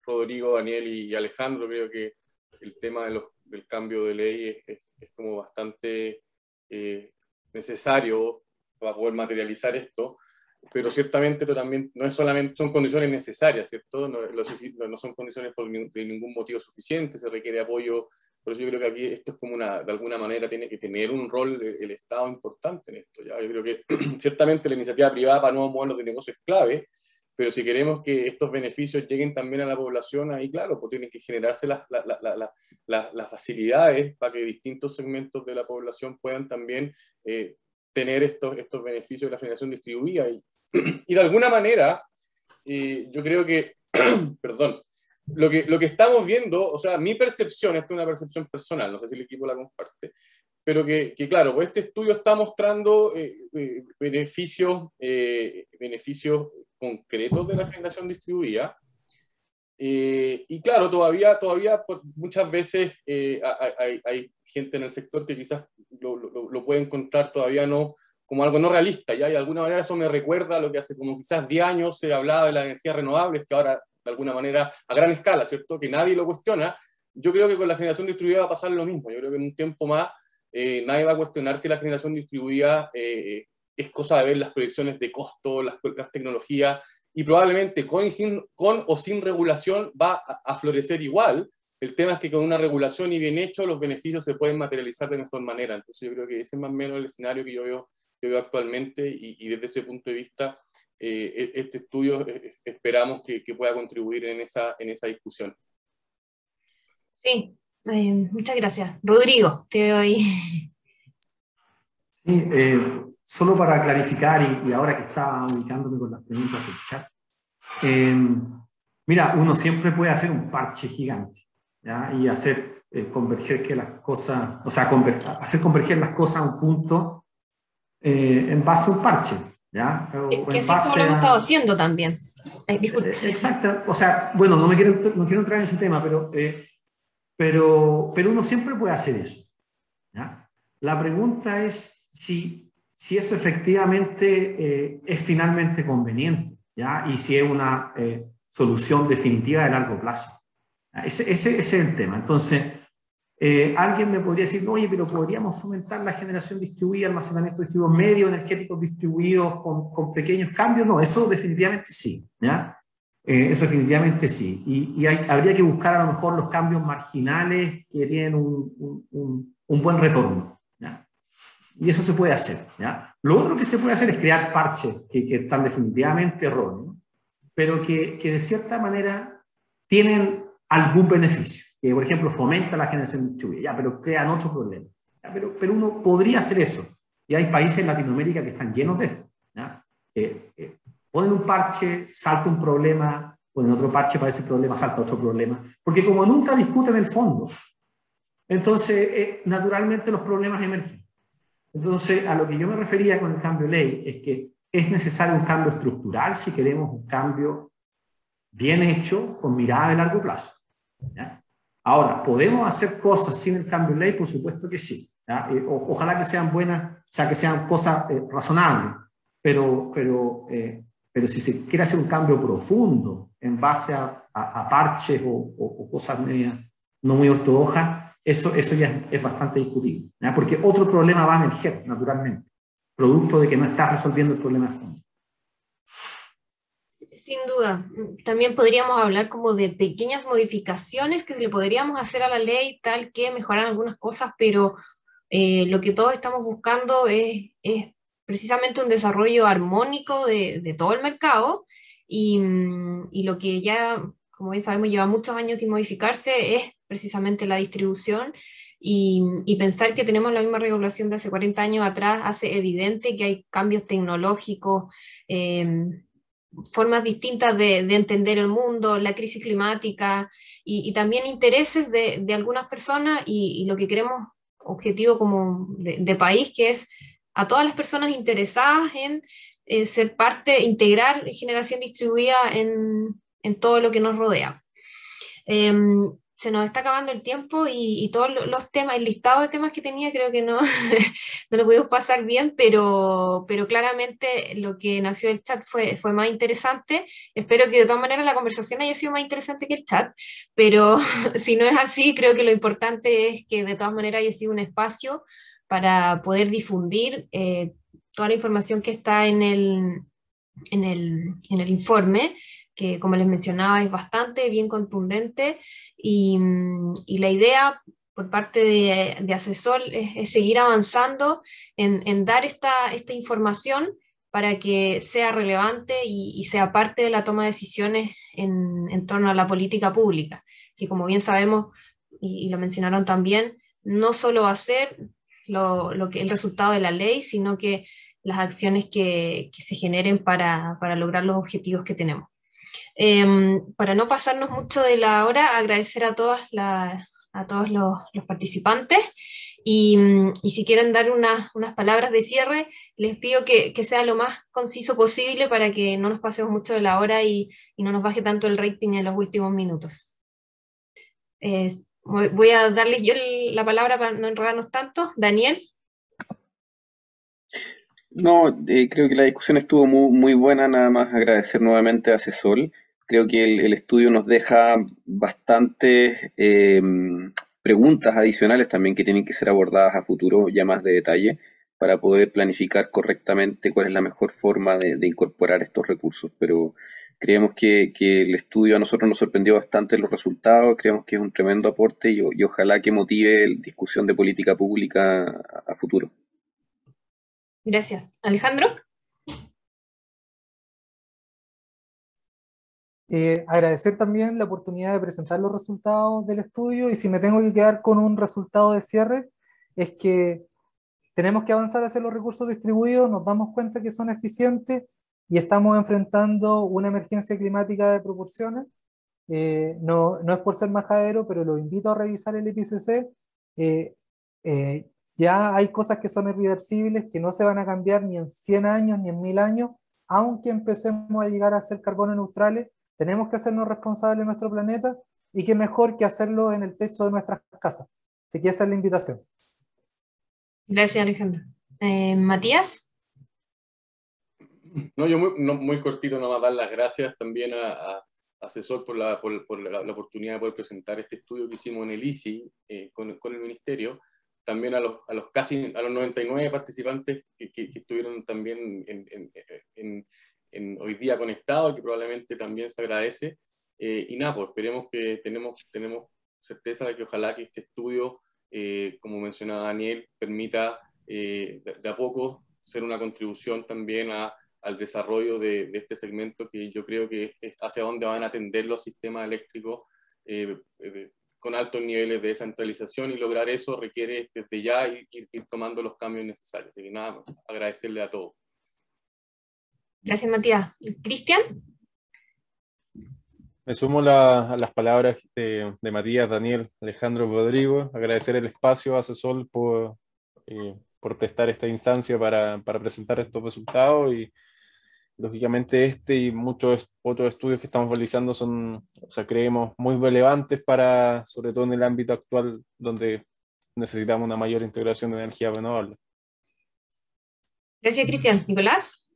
Rodrigo, Daniel y Alejandro. Creo que el tema del cambio de ley es como bastante necesario para poder materializar esto, pero ciertamente esto también no es solamente, son condiciones necesarias, ¿cierto? No son condiciones de ningún motivo suficiente, se requiere apoyo. Por eso yo creo que aquí esto es como de alguna manera tiene que tener un rol el Estado importante en esto. ¿Ya? Yo creo que ciertamente la iniciativa privada para nuevos modelos de negocio es clave, pero si queremos que estos beneficios lleguen también a la población, ahí claro, pues tienen que generarse las facilidades para que distintos segmentos de la población puedan también tener estos beneficios de la generación distribuida. Y de alguna manera, yo creo que, perdón, lo que estamos viendo, o sea, mi percepción, esta es una percepción personal, no sé si el equipo la comparte, pero que claro, pues este estudio está mostrando beneficios concretos de la generación distribuida, y claro, todavía muchas veces hay gente en el sector que quizás lo puede encontrar todavía no, como algo no realista, ¿ya? Y de alguna manera eso me recuerda a lo que hace como quizás 10 años se hablaba de las energías renovables, que ahora de alguna manera a gran escala, ¿cierto? Que nadie lo cuestiona. Yo creo que con la generación distribuida va a pasar lo mismo. Yo creo que en un tiempo más nadie va a cuestionar que la generación distribuida es cosa de ver las proyecciones de costo, las tecnologías, y probablemente con o sin regulación va a florecer igual. El tema es que con una regulación y bien hecho los beneficios se pueden materializar de mejor manera. Entonces yo creo que ese es más o menos el escenario que yo veo actualmente, y desde ese punto de vista este estudio esperamos que pueda contribuir en esa discusión. Sí, muchas gracias. Rodrigo, te veo ahí. Sí, solo para clarificar, y ahora que estaba ubicándome con las preguntas del chat, mira, uno siempre puede hacer un parche gigante, ¿ya? Y hacer converger que las cosas, o sea, hacer converger las cosas a un punto en base a un parche, ¿ya? Que así como lo hemos estado haciendo también. Exacto, o sea, bueno, no quiero entrar en ese tema, pero uno siempre puede hacer eso, ¿ya? La pregunta es si eso efectivamente es finalmente conveniente, ¿ya? Y si es una solución definitiva de largo plazo. Ese es el tema. Entonces, alguien me podría decir, oye, pero podríamos fomentar la generación distribuida, almacenamiento distribuido, medios energéticos distribuidos con pequeños cambios. No, eso definitivamente sí, ¿ya? Eso definitivamente sí. Y habría que buscar a lo mejor los cambios marginales que tienen un buen retorno, ¿ya? Y eso se puede hacer, ¿ya? Lo otro que se puede hacer es crear parches que están definitivamente erróneos, pero que de cierta manera tienen algún beneficio. Que, por ejemplo, fomenta la generación distribuida, ya, pero crean otro problema. ¿Ya? Pero uno podría hacer eso. Y hay países en Latinoamérica que están llenos de esto, ¿ya? Ponen un parche, salta un problema, ponen otro parche para ese problema, salta otro problema. Porque como nunca discuten el fondo, entonces naturalmente los problemas emergen. Entonces, a lo que yo me refería con el cambio de ley es que es necesario un cambio estructural si queremos un cambio bien hecho, con mirada de largo plazo, ¿ya? Ahora, ¿podemos hacer cosas sin el cambio de ley? Por supuesto que sí, ¿ya? Ojalá que sean buenas, o sea, que sean cosas razonables, pero si se quiere hacer un cambio profundo en base a parches o cosas medias no muy ortodoxas, eso ya es bastante discutible, ¿ya? Porque otro problema va a emerger, naturalmente, producto de que no estás resolviendo el problema de fondo. Sin duda, también podríamos hablar como de pequeñas modificaciones que se le podríamos hacer a la ley, tal que mejoran algunas cosas, pero lo que todos estamos buscando es precisamente un desarrollo armónico de todo el mercado, y lo que ya, como bien sabemos, lleva muchos años sin modificarse es precisamente la distribución, y pensar que tenemos la misma regulación de hace 40 años atrás hace evidente que hay cambios tecnológicos, formas distintas de entender el mundo, la crisis climática, y también intereses de algunas personas, y lo que queremos, objetivo como de país, que es a todas las personas interesadas en ser parte, integrar generación distribuida en todo lo que nos rodea. Se nos está acabando el tiempo, y todos los temas, el listado de temas que tenía, creo que no, no lo pudimos pasar bien, pero claramente lo que nació del chat fue más interesante. Espero que de todas maneras la conversación haya sido más interesante que el chat, pero si no es así, creo que lo importante es que de todas maneras haya sido un espacio para poder difundir toda la información que está en el informe, que como les mencionaba es bastante bien contundente, y la idea por parte de Asesol es seguir avanzando en dar esta información para que sea relevante y sea parte de la toma de decisiones en torno a la política pública, que como bien sabemos, y lo mencionaron también, no solo va a ser el resultado de la ley, sino que las acciones que se generen para lograr los objetivos que tenemos. Para no pasarnos mucho de la hora, agradecer a todos los participantes y si quieren dar unas palabras de cierre, les pido que sea lo más conciso posible para que no nos pasemos mucho de la hora y no nos baje tanto el rating en los últimos minutos. Voy a darles yo la palabra para no enredarnos tanto. Daniel. No, creo que la discusión estuvo muy buena, nada más agradecer nuevamente a CESOL. Creo que el estudio nos deja bastantes preguntas adicionales también que tienen que ser abordadas a futuro ya más de detalle para poder planificar correctamente cuál es la mejor forma de incorporar estos recursos. Pero creemos que el estudio a nosotros nos sorprendió bastante los resultados, creemos que es un tremendo aporte y ojalá que motive discusión de política pública a futuro. Gracias. Alejandro. Agradecer también la oportunidad de presentar los resultados del estudio, y si me tengo que quedar con un resultado de cierre, es que tenemos que avanzar hacia los recursos distribuidos, nos damos cuenta que son eficientes y estamos enfrentando una emergencia climática de proporciones. No es por ser majadero, pero lo invito a revisar el IPCC. Ya hay cosas que son irreversibles, que no se van a cambiar ni en 100 años ni en 1000 años, aunque empecemos a llegar a ser carbono neutrales. Tenemos que hacernos responsables de nuestro planeta, y qué mejor que hacerlo en el techo de nuestras casas. Así que esa es la invitación. Gracias, Alejandro. Matías. No, yo muy cortito, nomás dar las gracias también a CESOL por la oportunidad de poder presentar este estudio que hicimos en el ICI con el Ministerio. También a los 99 participantes que estuvieron también hoy día conectados, que probablemente también se agradece. Y nada, pues esperemos que tenemos certeza de que ojalá que este estudio, como mencionaba Daniel, permita de a poco ser una contribución también al desarrollo de este segmento, que yo creo que es hacia donde van a atender los sistemas eléctricos con altos niveles de descentralización, y lograr eso requiere desde ya ir tomando los cambios necesarios. Así que nada, agradecerle a todos. Gracias, Matías. ¿Cristian? Me sumo a las palabras de Matías, Daniel, Alejandro, Rodrigo. Agradecer el espacio a CESOL por prestar esta instancia para presentar estos resultados, y lógicamente este y muchos otros estudios que estamos realizando son, creemos, muy relevantes sobre todo en el ámbito actual, donde necesitamos una mayor integración de energía renovable. Gracias, Cristian. Nicolás.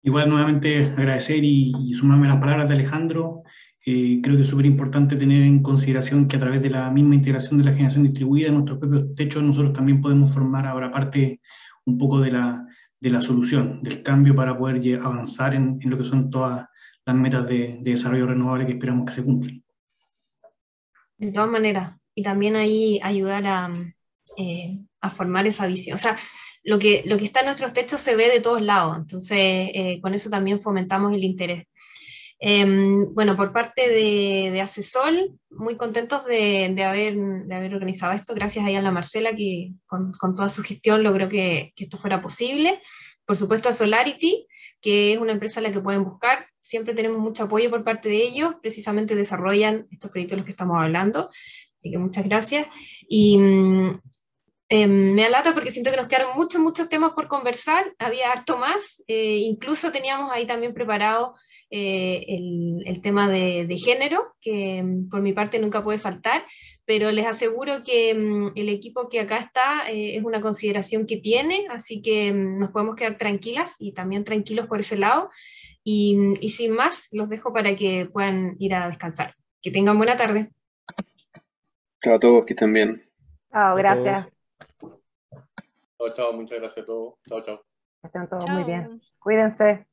Igual nuevamente agradecer y sumarme a las palabras de Alejandro. Creo que es súper importante tener en consideración que a través de la misma integración de la generación distribuida en nuestros propios techos, nosotros también podemos formar ahora parte un poco de la solución, del cambio, para poder avanzar en lo que son todas las metas de desarrollo renovable que esperamos que se cumplan. De todas maneras, y también ahí ayudar a formar esa visión. O sea, lo que está en nuestros techos se ve de todos lados, entonces con eso también fomentamos el interés. Bueno, por parte de ACESOL, muy contentos de haber organizado esto, gracias ahí a la Marcela, que con toda su gestión logró que esto fuera posible. Por supuesto a Solarity, que es una empresa a la que pueden buscar, siempre tenemos mucho apoyo por parte de ellos, precisamente desarrollan estos proyectos de los que estamos hablando, así que muchas gracias. Y me alata porque siento que nos quedaron muchos temas por conversar, había harto más, incluso teníamos ahí también preparado el tema de género, que por mi parte nunca puede faltar, pero les aseguro que el equipo que acá está es una consideración que tiene, así que nos podemos quedar tranquilas y también tranquilos por ese lado, y sin más, los dejo para que puedan ir a descansar. Que tengan buena tarde. Chao a todos, que estén bien. Chao, gracias. Chao, muchas gracias a todos. Chao. Están todos muy bien. Cuídense.